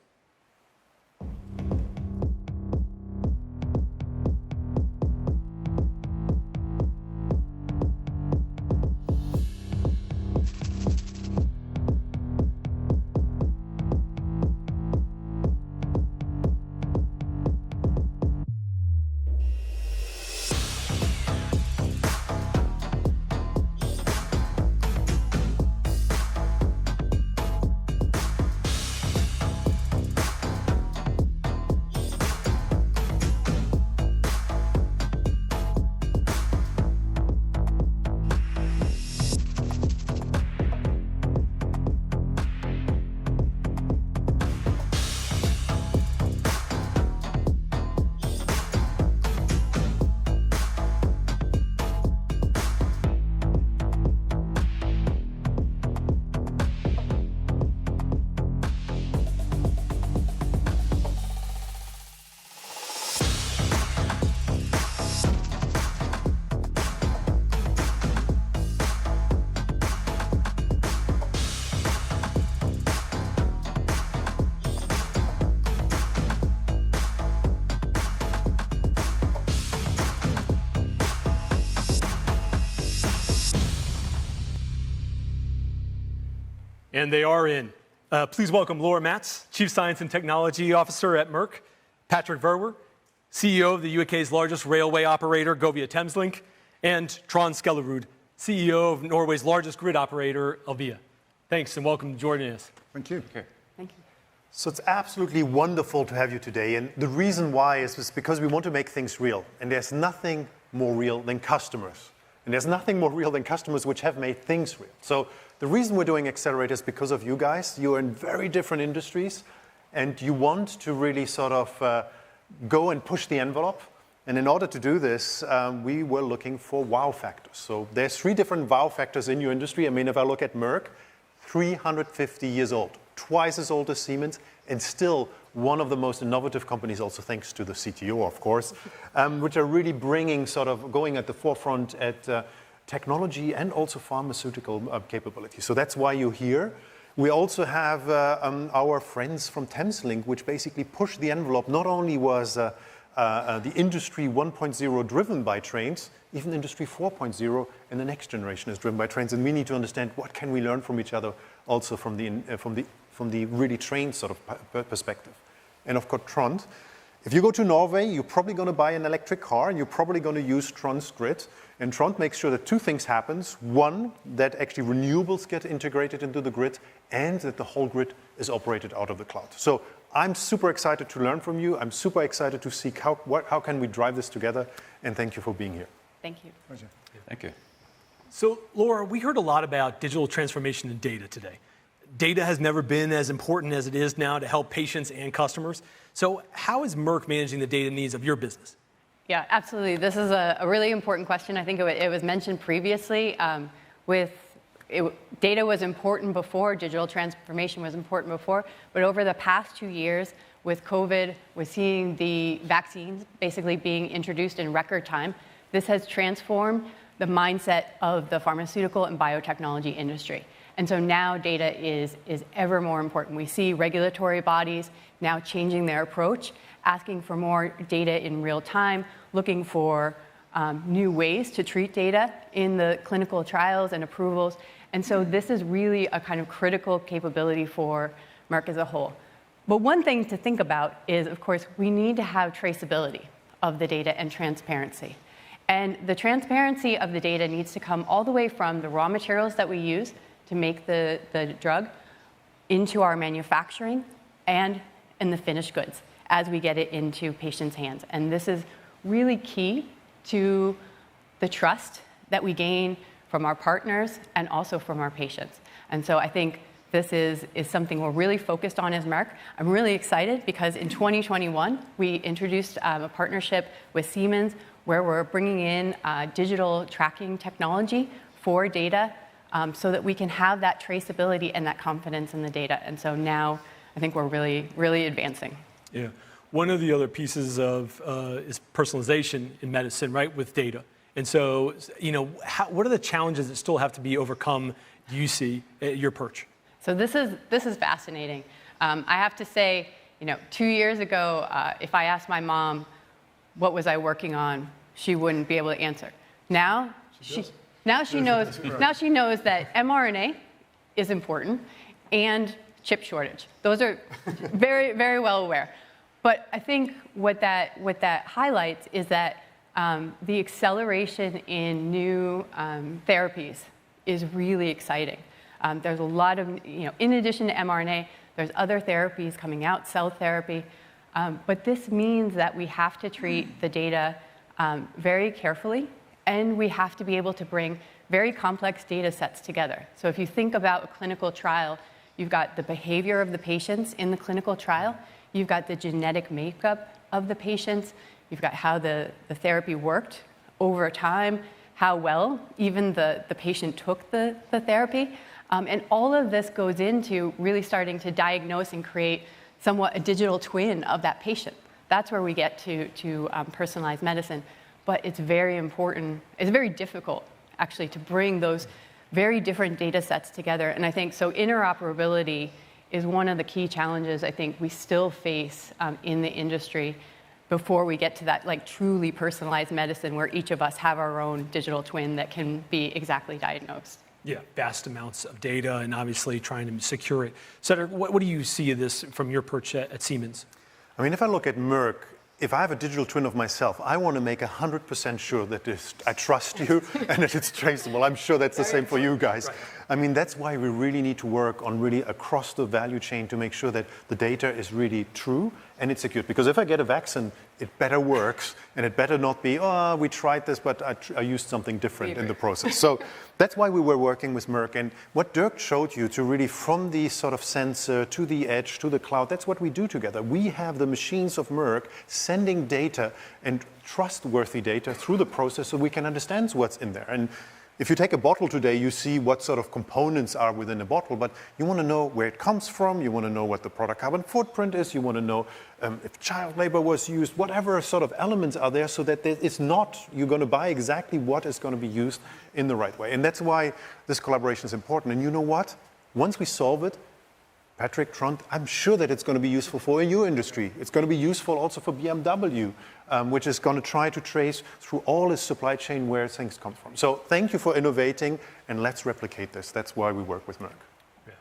And they are in. Please welcome Laura Matz, Chief Science and Technology Officer at Merck, Patrick Verwer, CEO of the UK's largest railway operator, Govia Thameslink, and Trond Skellerud, CEO of Norway's largest grid operator, Elvia. Thanks and welcome to joining us. Thank you. Thank you. So it's absolutely wonderful to have you today. And the reason why is because we want to make things real. And there's nothing more real than customers. And there's nothing more real than customers which have made things real. So the reason we're doing accelerators is because of you guys. You're in very different industries, and you want to really sort of go and push the envelope. And in order to do this, we were looking for wow factors. So there's 3 different wow factors in your industry. I mean, if I look at Merck, 350 years old, twice as old as Siemens, and still one of the most innovative companies, also thanks to the CTO, of course, which are really bringing sort of going at the forefront at technology and also pharmaceutical capability. So that's why you're here. We also have our friends from Thameslink, which basically pushed the envelope. Not only was the industry 1.0 driven by trains, even industry 4.0 and the next generation is driven by trains. And we need to understand what can we learn from each other, also from the really train sort of perspective. And of course, Trond. If you go to Norway, you're probably going to buy an electric car, and you're probably going to use Trond's grid. And Trond makes sure that 2 things happens. One, that actually renewables get integrated into the grid, and that the whole grid is operated out of the cloud. So I'm super excited to learn from you. I'm super excited to see how can we drive this together. And thank you for being here. Thank you. Pleasure. Thank you. So, Laura, we heard a lot about digital transformation and data today. Data has never been as important as it is now to help patients and customers. So how is Merck managing the data needs of your business? Yeah, absolutely. This is a really important question. I think it was mentioned previously. Data was important before, digital transformation was important before, but over the past 2 years with COVID, with seeing the vaccines basically being introduced in record time, this has transformed the mindset of the pharmaceutical and biotechnology industry. And so now data is ever more important. We see regulatory bodies now changing their approach, asking for more data in real time, looking for new ways to treat data in the clinical trials and approvals. And so this is really a kind of critical capability for Merck as a whole. But one thing to think about is, of course, we need to have traceability of the data and transparency. And the transparency of the data needs to come all the way from the raw materials that we use to make the drug into our manufacturing and in the finished goods as we get it into patients' hands. And this is really key to the trust that we gain from our partners and also from our patients. And so I think this is something we're really focused on as Merck. I'm really excited because in 2021, we introduced a partnership with Siemens where we're bringing in digital tracking technology for data so that we can have that traceability and that confidence in the data. And so now I think we're really, really advancing. Yeah. One of the other pieces of is personalization in medicine, right, with data. And so, what are the challenges that still have to be overcome, do you see, at your perch? So this is fascinating. I have to say, 2 years ago, if I asked my mom, what was I working on, she wouldn't be able to answer. Now she knows that mRNA is important and chip shortage. Those are very, very well aware. But I think what that highlights is that the acceleration in new therapies is really exciting. There's a lot of, in addition to mRNA, there's other therapies coming out, cell therapy. But this means that we have to treat the data very carefully, and we have to be able to bring very complex data sets together. So if you think about a clinical trial, you've got the behavior of the patients in the clinical trial, you've got the genetic makeup of the patients, you've got how the therapy worked over time, how well even the patient took the therapy. And all of this goes into really starting to diagnose and create somewhat a digital twin of that patient. That's where we get to personalized medicine. But it's very important, it's very difficult actually to bring those very different data sets together. And I think so interoperability is one of the key challenges I think we still face in the industry before we get to that like truly personalized medicine where each of us have our own digital twin that can be exactly diagnosed. Yeah, vast amounts of data and obviously trying to secure it. Cedrik, what do you see of this from your perch at Siemens? I mean, if I look at Merck, if I have a digital twin of myself, I want to make 100% sure that I trust you and that it's traceable. I'm sure that's the same for you guys. Right. I mean, that's why we really need to work on really across the value chain to make sure that the data is really true and it's secured. Because if I get a vaccine it better works, and it better not be, oh, we tried this, but I used something different in the process. So that's why we were working with Merck. And what Dirk showed you, to really from the sort of sensor to the edge to the cloud, that's what we do together. We have the machines of Merck sending data, and trustworthy data, through the process so we can understand what's in there. And if you take a bottle today, you see what sort of components are within a bottle, but you want to know where it comes from, you want to know what the product carbon footprint is, you want to know if child labor was used, whatever sort of elements are there, so that it's not, you're going to buy exactly what is going to be used in the right way. And that's why this collaboration is important. And you know what? Once we solve it, Patrick, Trond, I'm sure that it's going to be useful for your industry. It's going to be useful also for BMW, which is going to try to trace through all its supply chain where things come from. So thank you for innovating, and let's replicate this. That's why we work with Merck. Yeah.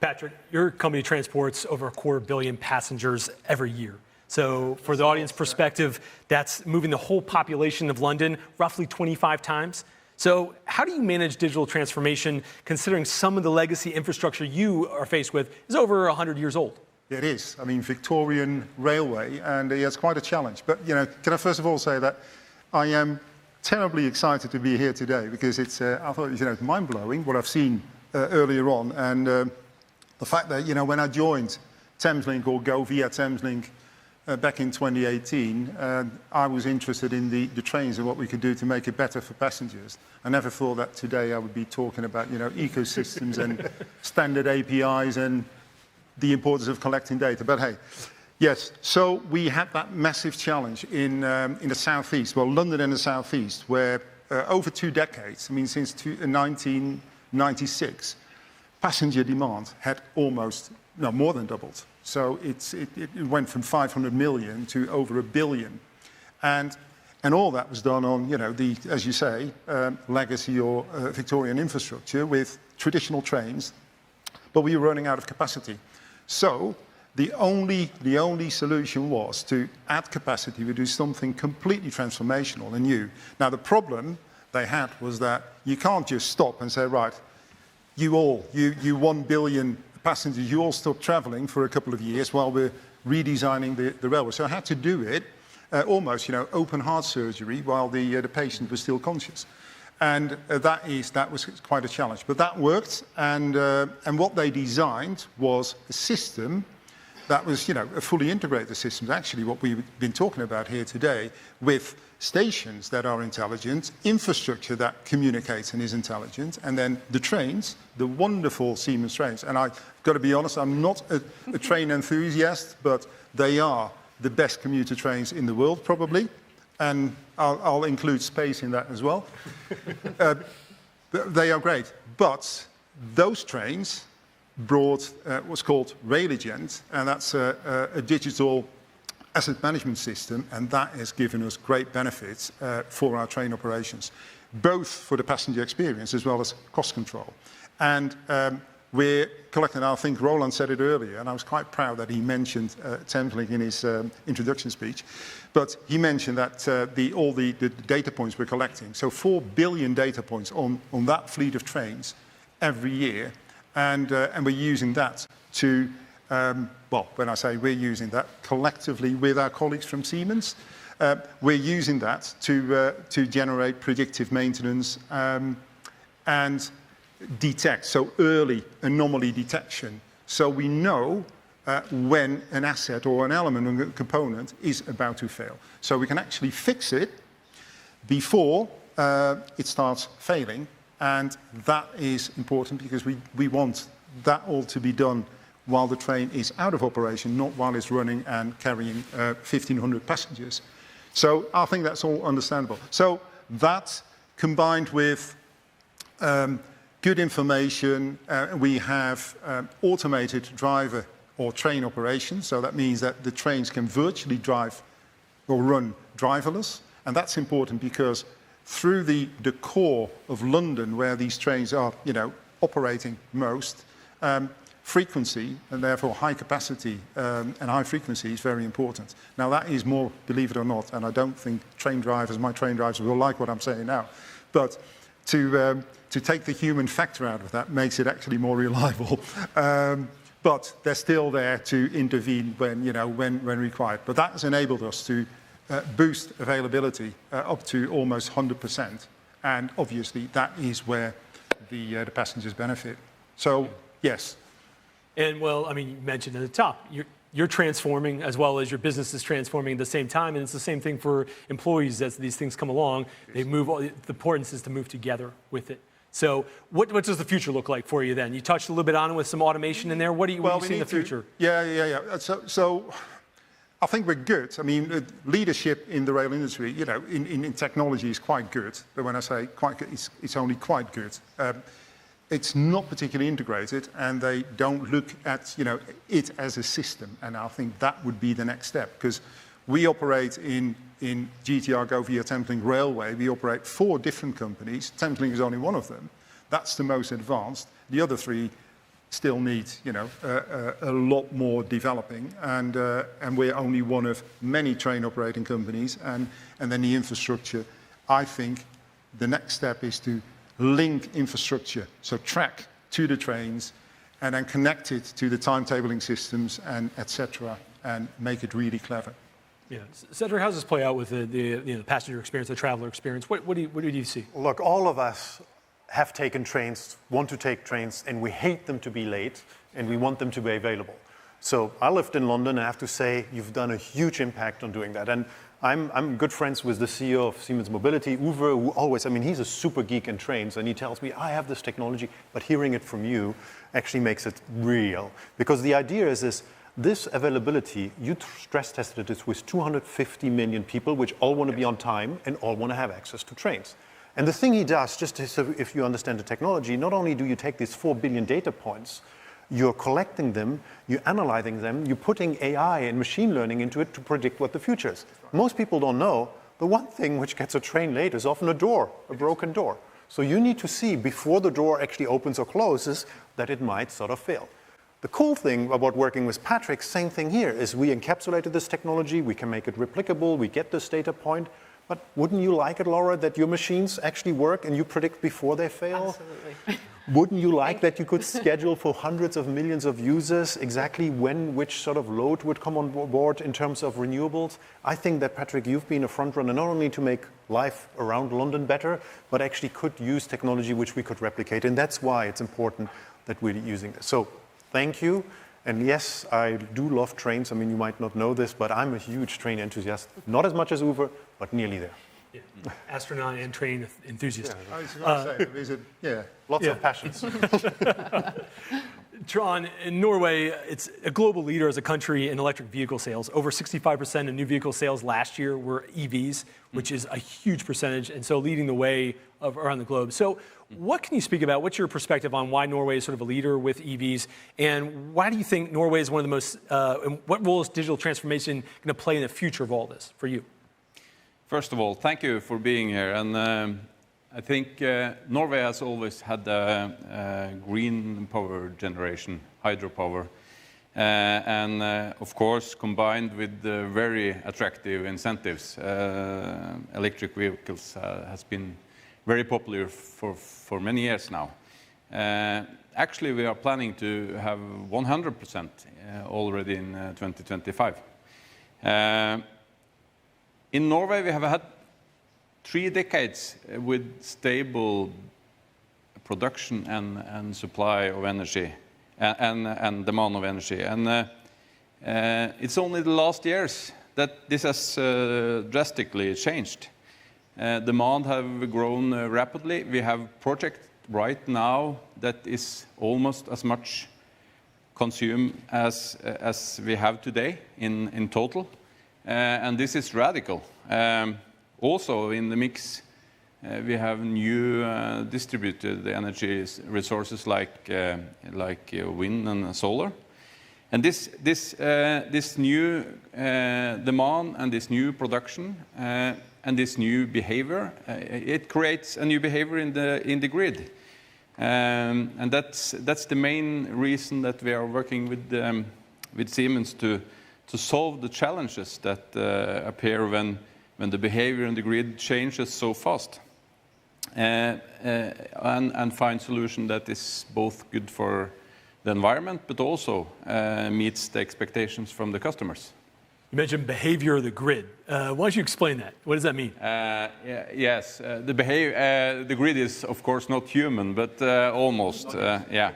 Patrick, your company transports over 250 million passengers every year. So for the audience perspective, that's moving the whole population of London roughly 25 times. So how do you manage digital transformation, considering some of the legacy infrastructure you are faced with is over 100 years old? It is. I mean, Victorian railway, and it's quite a challenge. But, you know, can I first of all say that I am terribly excited to be here today, because it's, I thought, you know, it's mind-blowing what I've seen earlier on. And the fact that, you know, when I joined Thameslink, or Govia Thameslink, back in 2018, I was interested in the trains and what we could do to make it better for passengers. I never thought that today I would be talking about, you know, ecosystems and standard APIs and the importance of collecting data. But hey, yes, so we had that massive challenge in the southeast, well, London and the southeast, where over 2 decades, I mean, since 1996, passenger demand had almost, no, more than doubled. So it went from 500 million to over 1 billion. And all that was done on, you know, the, as you say, legacy or Victorian infrastructure with traditional trains, but we were running out of capacity. So the only solution was to add capacity, to do something completely transformational and new. Now, the problem they had was that you can't just stop and say, right, you 1 billion passengers, you all stop traveling for a couple of years while we're redesigning the railway. So I had to do it almost, you know, open heart surgery while the patient was still conscious. And that was quite a challenge. But that worked, and what they designed was a system that was, you know, a fully integrated system, actually what we've been talking about here today, with stations that are intelligent, infrastructure that communicates and is intelligent, and then the trains, the wonderful Siemens trains. And I've got to be honest, I'm not a train enthusiast, but they are the best commuter trains in the world, probably. And I'll include space in that as well. They are great. But those trains brought what's called Railigent, and that's a digital asset management system, and that has given us great benefits for our train operations, both for the passenger experience as well as cost control. And we're collecting, I think Roland said it earlier, and I was quite proud that he mentioned Thameslink in his introduction speech, but he mentioned that all the data points we're collecting, so 4 billion data points on that fleet of trains every year, and we're using that to, well, when I say we're using that, collectively with our colleagues from Siemens, we're using that to generate predictive maintenance and detect, so early anomaly detection. So we know when an asset or an element or a component is about to fail. So we can actually fix it before it starts failing. And that is important because we want that all to be done while the train is out of operation, not while it's running and carrying 1,500 passengers. So I think that's all understandable. So that combined with good information, we have automated driver or train operations. So that means that the trains can virtually drive or run driverless. And that's important because through the core of London, where these trains are, you know, operating most, frequency and therefore high capacity and high frequency is very important. Now that is more, believe it or not, and I don't think my train drivers will like what I'm saying now, but to take the human factor out of that makes it actually more reliable. But they're still there to intervene when required. But that has enabled us to boost availability up to almost 100%. And obviously, that is where the passengers benefit. So, yes. And well, I mean, you mentioned at the top, you're transforming as well as your business is transforming at the same time, and it's the same thing for employees as these things come along. They move. The importance is to move together with it. So, what does the future look like for you then? You touched a little bit on it with some automation in there. What do you see in the future? Yeah. So, I think we're good. I mean, leadership in the rail industry, you know, in technology is quite good. But when I say quite good, it's only quite good. It's not particularly integrated, and they don't look at, you know, it as a system. And I think that would be the next step, because we operate in GTR, Govia, Thameslink Railway. We operate 4 different companies. Thameslink is only one of them. That's the most advanced. The other 3 still need, you know, a lot more developing, and we're only one of many train operating companies. And then the infrastructure, I think the next step is to link infrastructure, so track to the trains, and then connect it to the timetabling systems and etc., and make it really clever. Yeah, Cedrik, how does this play out with the passenger experience, the traveler experience? What do you see? Look, all of us have taken trains, want to take trains, and we hate them to be late, and we want them to be available. So I lived in London, and I have to say you've done a huge impact on doing that. And I'm good friends with the CEO of Siemens Mobility, Uwe, who always, I mean, he's a super geek in trains, and he tells me, I have this technology, but hearing it from you actually makes it real. Because the idea is this availability, you stress tested this with 250 million people, which all want to be on time and all want to have access to trains. And the thing he does, just so if you understand the technology, not only do you take these 4 billion data points, you're collecting them, you're analyzing them, you're putting AI and machine learning into it to predict what the future is. Most people don't know the one thing which gets a train late is often a door, a broken door. So you need to see before the door actually opens or closes that it might sort of fail. The cool thing about working with Patrick, same thing here, is we encapsulated this technology, we can make it replicable, we get this data point. But wouldn't you like it, Laura, that your machines actually work and you predict before they fail? Absolutely. Wouldn't you like that you could schedule for hundreds of millions of users exactly when, which sort of load would come on board in terms of renewables? I think that, Patrick, you've been a front runner not only to make life around London better, but actually could use technology which we could replicate. And that's why it's important that we're using this. So thank you. And yes, I do love trains. I mean, you might not know this, but I'm a huge train enthusiast. Not as much as Uwe, but nearly there. Yeah. Astronaut and train enthusiast. Yeah, I was going to say, lots of passions. Trond, in Norway, it's a global leader as a country in electric vehicle sales. Over 65% of new vehicle sales last year were EVs, which is a huge percentage, and so leading the way around the globe. So what can you speak about? What's your perspective on why Norway is sort of a leader with EVs, and why do you think Norway is one of the most, and what role is digital transformation going to play in the future of all this for you? First of all, thank you for being here. And I think Norway has always had green power generation, hydropower. And of course, combined with very attractive incentives, electric vehicles has been very popular for many years now. Actually, we are planning to have 100% already in 2025. In Norway, we have had 3 decades with stable production and supply of energy and demand of energy. And it's only the last years that this has drastically changed. Demand have grown rapidly. We have project right now that is almost as much consumed as we have today in total. And this is radical. Also in the mix, we have new distributed energy resources like wind and solar. And this new demand and this new production and this new behavior, it creates a new behavior in the grid. And that's the main reason that we are working with Siemens to solve the challenges that appear when the behavior in the grid changes so fast, and find solution that is both good for the environment, but also meets the expectations from the customers. You mentioned behavior of the grid. Why don't you explain that? What does that mean? Yes, the grid is of course not human, but almost. Yeah.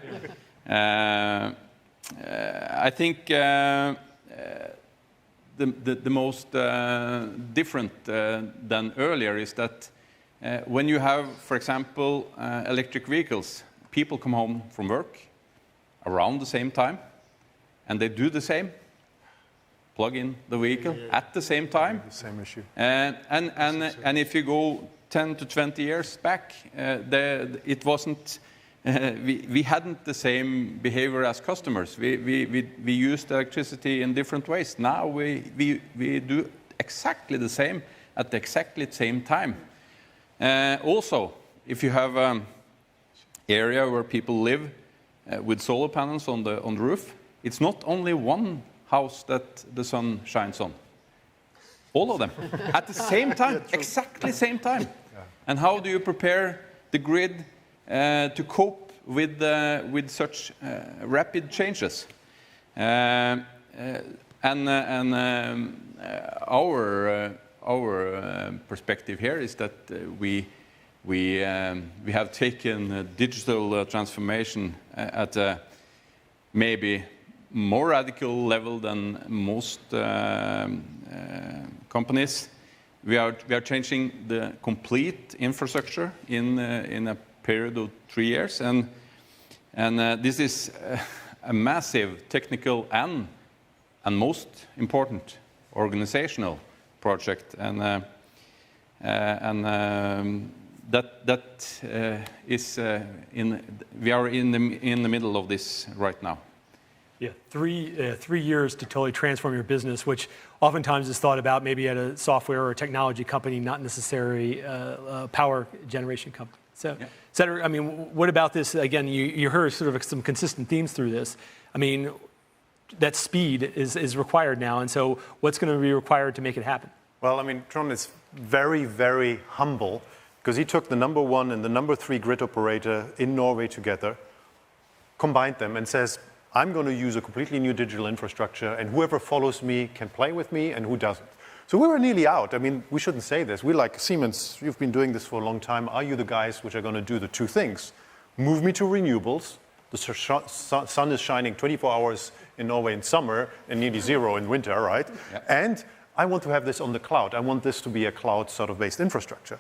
I think the most different than earlier is that when you have, for example, electric vehicles, people come home from work around the same time, and they do the same. Plug in the vehicle at the same time. The same issue. And if you go 10 to 20 years back, it wasn't. We hadn't the same behavior as customers. We used electricity in different ways. Now we do exactly the same at the exactly same time. Also, if you have an area where people live with solar panels on the roof, it's not only one house that the sun shines on. All of them at the same time, exactly same time. Yeah. And how do you prepare the grid to cope with such rapid changes? Our perspective here is that we have taken digital transformation at a maybe more radical level than most companies. We are changing the complete infrastructure in a period of 3 years, and this is a massive technical and most important organizational project, and we are in the middle of this right now. Yeah, 3 years to totally transform your business, which oftentimes is thought about maybe at a software or technology company, not necessarily a power generation company. So, yeah. Cedrik, I mean, what about this? Again, you heard sort of some consistent themes through this. I mean, that speed is required now, and so what's going to be required to make it happen? Well, I mean, Trond is very, very humble because he took the number 1 and the number 3 grid operator in Norway together, combined them, and says, I'm going to use a completely new digital infrastructure, and whoever follows me can play with me, and who doesn't. So we were nearly out. I mean, we shouldn't say this. We're like, Siemens, you've been doing this for a long time. Are you the guys which are going to do the 2 things? Move me to renewables. The sun is shining 24 hours in Norway in summer and nearly 0 in winter, right? Yeah. And I want to have this on the cloud. I want this to be a cloud sort of based infrastructure.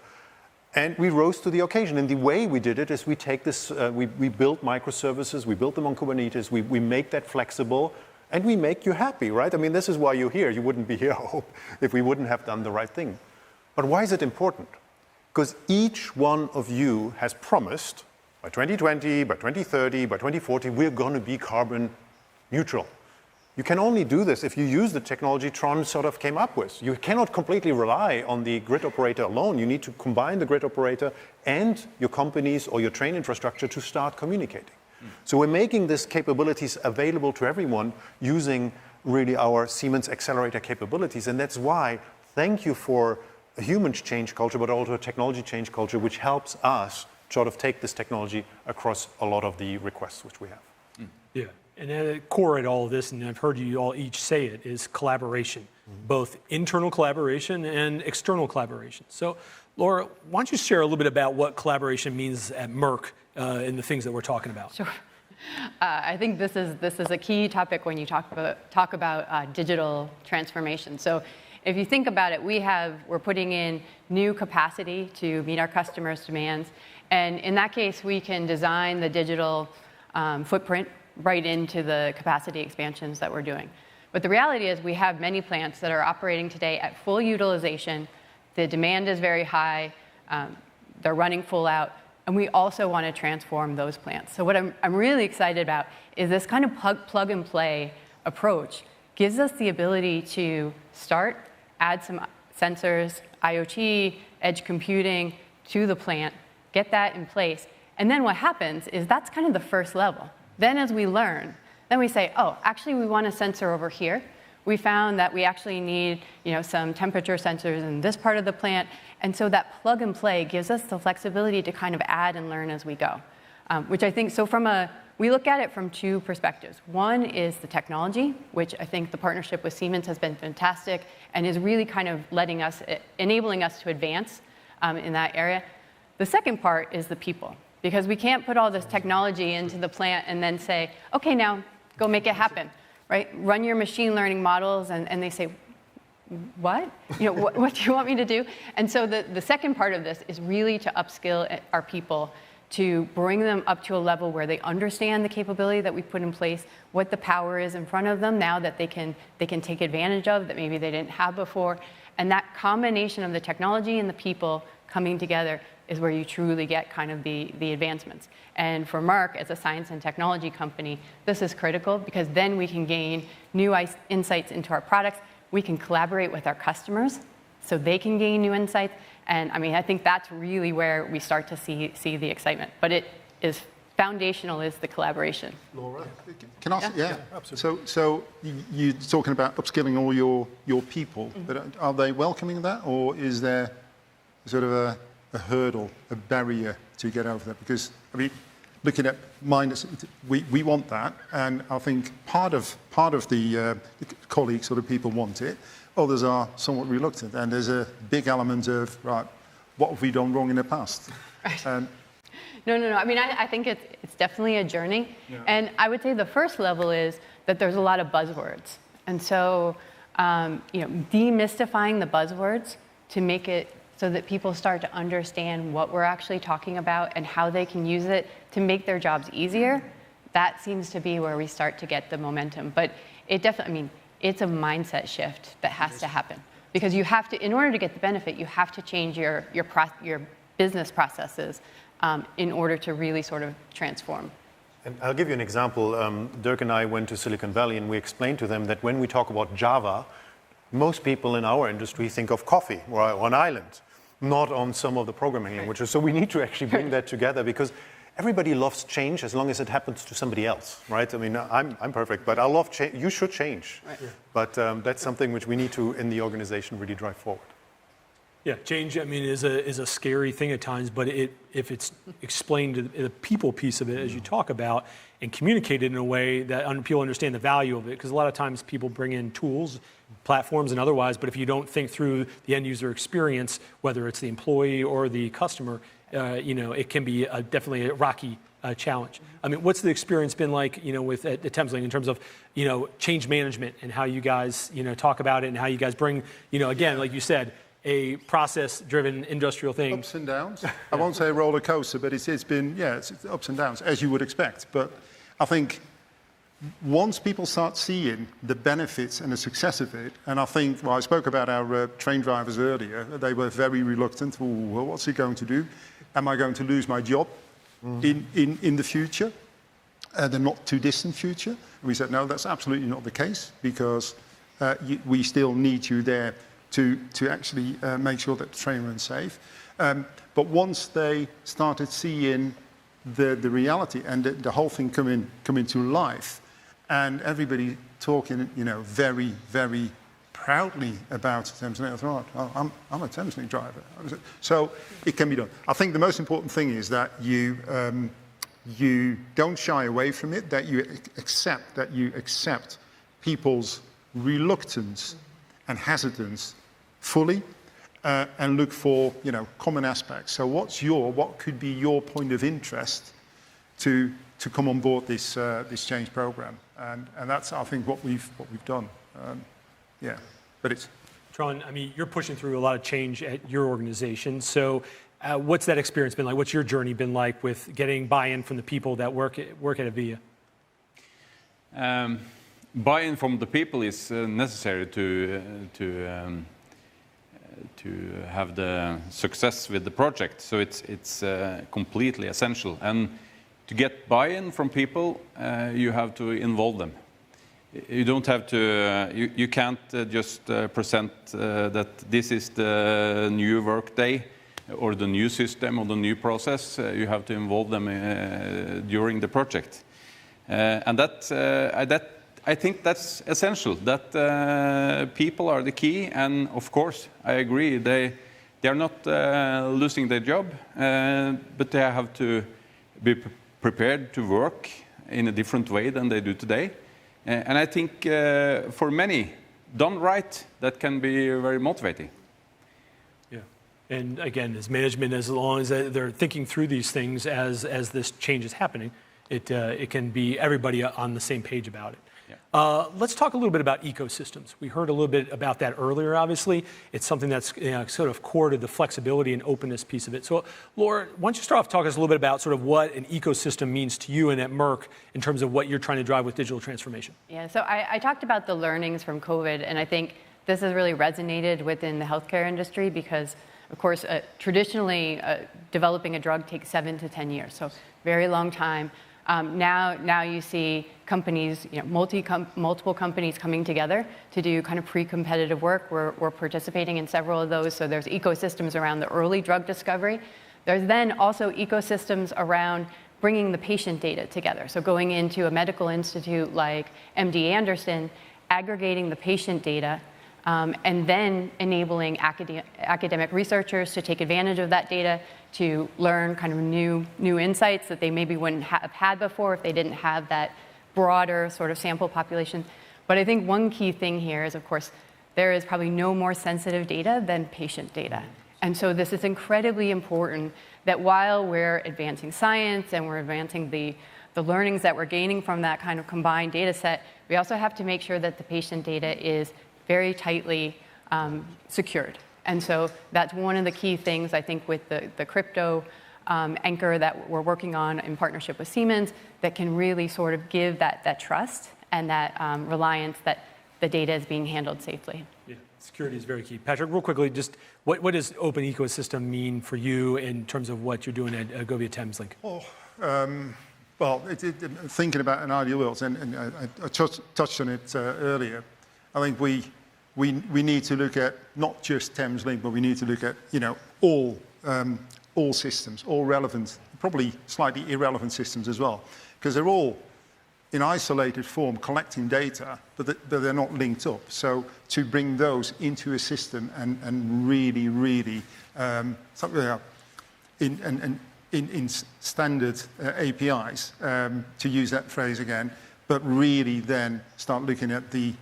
And we rose to the occasion. And the way we did it is we take this, we build microservices, we build them on Kubernetes, we make that flexible, and we make you happy, right? I mean, this is why you're here. You wouldn't be here, I hope, if we wouldn't have done the right thing. But why is it important? Because each one of you has promised by 2020, by 2030, by 2040, we're going to be carbon neutral. You can only do this if you use the technology Trond sort of came up with. You cannot completely rely on the grid operator alone. You need to combine the grid operator and your companies or your train infrastructure to start communicating. So we're making these capabilities available to everyone using really our Siemens Xcelerator capabilities. And that's why, thank you for a human change culture, but also a technology change culture, which helps us sort of take this technology across a lot of the requests which we have. Yeah. And at the core of all of this, and I've heard you all each say it, is collaboration, both internal collaboration and external collaboration. So, Laura, why don't you share a little bit about what collaboration means at Merck and the things that we're talking about? Sure. I think this is a key topic when you talk about digital transformation. So, if you think about it, we're putting in new capacity to meet our customers' demands, and in that case, we can design the digital footprint right into the capacity expansions that we're doing. But the reality is we have many plants that are operating today at full utilization. The demand is very high. They're running full out. And we also want to transform those plants. So what I'm really excited about is this kind of plug and play approach gives us the ability to start, add some sensors, IoT, edge computing to the plant, get that in place. And then what happens is that's kind of the first level. Then as we learn, then we say, oh, actually we want a sensor over here. We found that we actually need some temperature sensors in this part of the plant. And so that plug and play gives us the flexibility to kind of add and learn as we go, which I think, so from a we look at it from two perspectives. One is the technology, which I think the partnership with Siemens has been fantastic and is really kind of enabling us to advance in that area. The second part is the people, because we can't put all this technology into the plant and then say, okay, now go make it happen, right? Run your machine learning models, and they say, what? What do you want me to do? And so the second part of this is really to upskill our people, to bring them up to a level where they understand the capability that we put in place, what the power is in front of them now that they can take advantage of that maybe they didn't have before. And that combination of the technology and the people coming together is where you truly get kind of the advancements. And for Merck, as a science and technology company, this is critical because then we can gain new insights into our products. We can collaborate with our customers so they can gain new insights. And I mean, I think that's really where we start to see the excitement. But it is foundational is the collaboration. Laura, can I? Yeah, absolutely. So you're talking about upskilling all your people, but are they welcoming that, or is there sort of a hurdle, a barrier to get over that? Because I mean, looking at minus, we want that, and I think part of the colleagues or the people want it. Others are somewhat reluctant, and there's a big element of, right, what have we done wrong in the past? Right. No. I mean, I think it's definitely a journey. Yeah. And I would say the first level is that there's a lot of buzzwords. And so, demystifying the buzzwords to make it so that people start to understand what we're actually talking about and how they can use it to make their jobs easier, that seems to be where we start to get the momentum. But it definitely, I mean, it's a mindset shift that has to happen. Because you have to, in order to get the benefit, you have to change your business processes in order to really sort of transform. And I'll give you an example. Dirk and I went to Silicon Valley and we explained to them that when we talk about Java, most people in our industry think of coffee or on island, not on some of the programming languages. So we need to actually bring that together because everybody loves change as long as it happens to somebody else, right? I mean, I'm perfect, but I love change. You should change. Right. Yeah. But that's something which we need to, in the organization, really drive forward. Yeah, change, I mean, is a scary thing at times, but if it's explained to the people piece of it, as you talk about, and communicated in a way that people understand the value of it, because a lot of times people bring in tools, platforms and otherwise, but if you don't think through the end user experience, whether it's the employee or the customer, it can be definitely a rocky challenge. I mean, what's the experience been like, with at Thameslink in terms of, change management and how you guys, talk about it and how you guys bring, again, like you said, a process-driven industrial thing. Ups and downs. I won't say a roller coaster, but it's been, it's ups and downs, as you would expect. But I think once people start seeing the benefits and the success of it, and I think, I spoke about our train drivers earlier, they were very reluctant. Well, what's he going to do? Am I going to lose my job in the future, the not too distant future? And we said, no, that's absolutely not the case, because we still need you there to actually make sure that the train runs safe. But once they started seeing the reality and the whole thing come into life, and everybody talking, very, very proudly about Thameslink, I thought, I'm a Thameslink driver. So it can be done. I think the most important thing is that you don't shy away from it, that you accept people's reluctance and hesitance fully, and look for common aspects. So what could be your point of interest to come on board this change program, and that's, I think, what we've done. But it's Trond, I mean, you're pushing through a lot of change at your organization. So what's that experience been like? What's your journey been like with getting buy-in from the people that work at Elvia? Buy-in from the people is necessary to have the success with the project. So it's completely essential. And to get buy-in from people, you have to involve them. You don't have to. You can't just present that this is the new workday, or the new system, or the new process. You have to involve them during the project, and I think that's essential. That people are the key, and of course, I agree. They are not losing their job, but they have to be prepared to work in a different way than they do today. And I think for many, done right, that can be very motivating. Yeah. And again, as management, as long as they're thinking through these things as this change is happening, it can be everybody on the same page about it. Yeah. Let's talk a little bit about ecosystems. We heard a little bit about that earlier, obviously. It's something that's sort of core to the flexibility and openness piece of it. So, Laura, why don't you start off talking us a little bit about sort of what an ecosystem means to you and at Merck in terms of what you're trying to drive with digital transformation? Yeah, so I talked about the learnings from COVID, and I think this has really resonated within the healthcare industry because, of course, traditionally, developing a drug takes 7 to 10 years, so very long time. Now you see companies, multiple companies coming together to do kind of pre-competitive work. We're participating in several of those. So there's ecosystems around the early drug discovery. There's then also ecosystems around bringing the patient data together. So going into a medical institute like MD Anderson, aggregating the patient data, and then enabling academic researchers to take advantage of that data to learn kind of new insights that they maybe wouldn't have had before if they didn't have that broader sort of sample population. But I think one key thing here is, of course, there is probably no more sensitive data than patient data. And so this is incredibly important that while we're advancing science and we're advancing the learnings that we're gaining from that kind of combined data set, we also have to make sure that the patient data is very tightly secured. And so that's one of the key things, I think, with the crypto anchor that we're working on in partnership with Siemens that can really sort of give that trust and that reliance that the data is being handled safely. Yeah, security is very key. Patrick, real quickly, just what does open ecosystem mean for you in terms of what you're doing at Govia Thameslink? Well, thinking about an ideal world, and I touched on it earlier, I think we need to look at not just Thameslink, but we need to look at all systems, all relevant, probably slightly irrelevant systems as well, because they're all in isolated form collecting data, but they're not linked up. So to bring those into a system and really in standard APIs, to use that phrase again, but really then start looking at the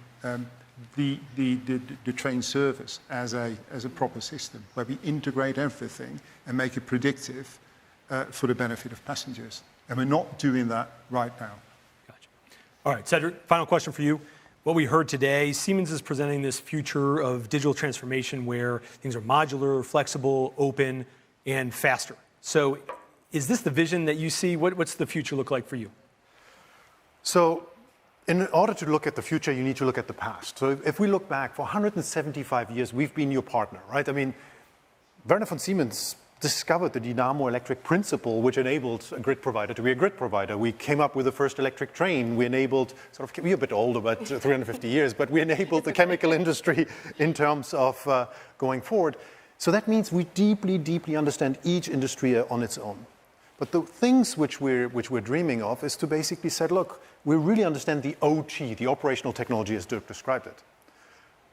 train service as a proper system where we integrate everything and make it predictive for the benefit of passengers. And we're not doing that right now. Gotcha. All right, Cedrik, final question for you. What we heard today, Siemens is presenting this future of digital transformation where things are modular, flexible, open, and faster. So is this the vision that you see? What's the future look like for you? So in order to look at the future, you need to look at the past. So if we look back, for 175 years, we've been your partner, right? I mean, Werner von Siemens discovered the dynamo electric principle, which enabled a grid provider to be a grid provider. We came up with the first electric train. We enabled, we're a bit older, but 350 years, but we enabled the chemical industry in terms of going forward. So that means we deeply understand each industry on its own. But the things which we're dreaming of is to basically say, look, we really understand the OT, the operational technology, as Dirk described it.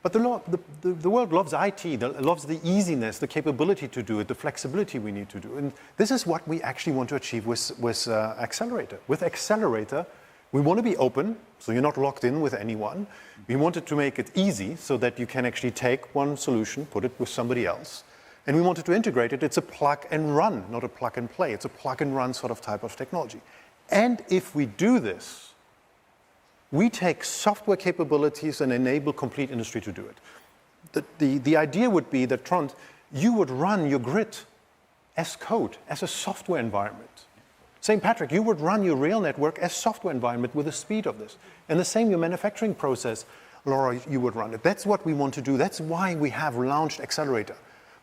But the world loves IT, loves the easiness, the capability to do it, the flexibility we need to do. And this is what we actually want to achieve with Xcelerator. With Xcelerator, we want to be open, so you're not locked in with anyone. We wanted to make it easy so that you can actually take one solution, put it with somebody else. And we wanted to integrate it. It's a plug and run, not a plug and play. It's a plug and run sort of type of technology. And if we do this, we take software capabilities and enable complete industry to do it. The idea would be that, Trond, you would run your grid as code, as a software environment. St. Patrick, you would run your rail network as software environment with the speed of this. And the same, your manufacturing process, Laura, you would run it. That's what we want to do. That's why we have launched Xcelerator.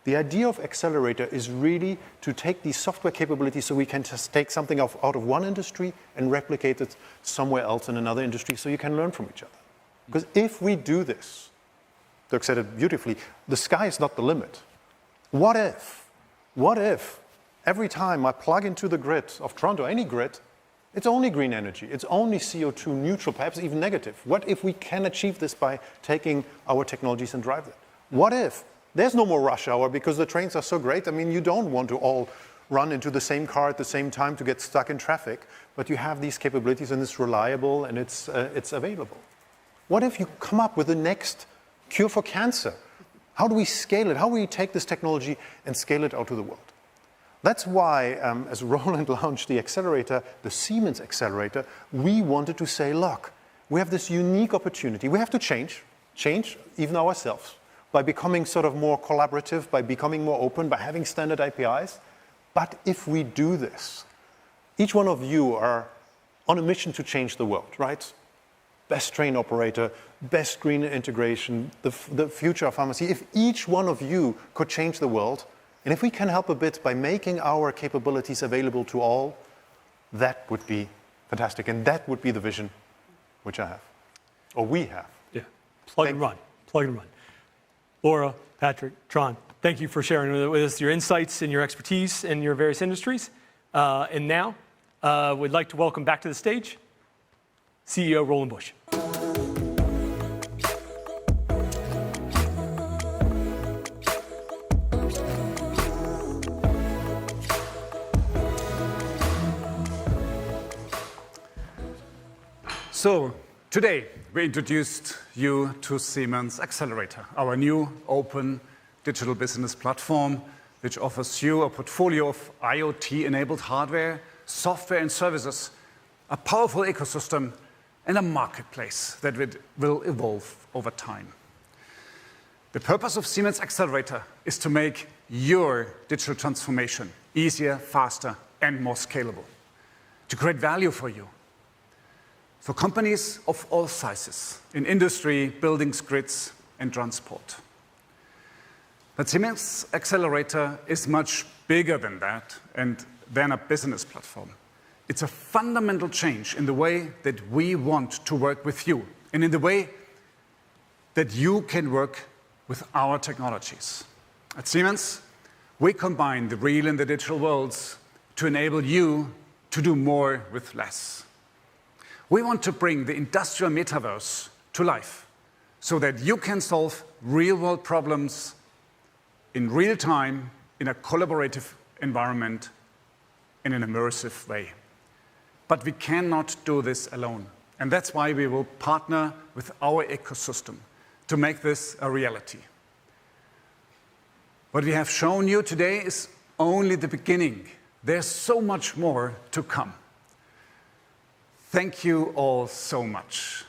The idea of Xcelerator is really to take these software capabilities so we can just take something out of one industry and replicate it somewhere else in another industry so you can learn from each other. Because if we do this, Dirk said it beautifully, the sky is not the limit. What if every time I plug into the grid of Trond or any grid, it's only green energy, it's only CO2 neutral, perhaps even negative? What if we can achieve this by taking our technologies and drive them? What if there's no more rush hour because the trains are so great? I mean, you don't want to all run into the same car at the same time to get stuck in traffic, but you have these capabilities and it's reliable and it's available. What if you come up with the next cure for cancer? How do we scale it? How do we take this technology and scale it out to the world? That's why, as Roland launched the accelerator, the Siemens Xcelerator, we wanted to say, look, we have this unique opportunity. We have to change even ourselves, by becoming sort of more collaborative, by becoming more open, by having standard APIs. But if we do this, each one of you are on a mission to change the world, right? Best train operator, best green integration, the future of pharmacy. If each one of you could change the world, and if we can help a bit by making our capabilities available to all, that would be fantastic. And that would be the vision which I have, or we have. Yeah, plug and run. Laura, Patrick, Trond, thank you for sharing with us your insights and your expertise in your various industries. And now, we'd like to welcome back to the stage CEO Roland Busch. So today we introduced you to Siemens Xcelerator, our new open digital business platform, which offers you a portfolio of IoT-enabled hardware, software and services, a powerful ecosystem, and a marketplace that will evolve over time. The purpose of Siemens Xcelerator is to make your digital transformation easier, faster, and more scalable, to create value for you, for companies of all sizes, in industry, buildings, grids, and transport. But Siemens Xcelerator is much bigger than that and than a business platform. It's a fundamental change in the way that we want to work with you and in the way that you can work with our technologies. At Siemens, we combine the real and the digital worlds to enable you to do more with less. We want to bring the industrial metaverse to life so that you can solve real-world problems in real time, in a collaborative environment, in an immersive way. But we cannot do this alone. And that's why we will partner with our ecosystem to make this a reality. What we have shown you today is only the beginning. There's so much more to come. Thank you all so much.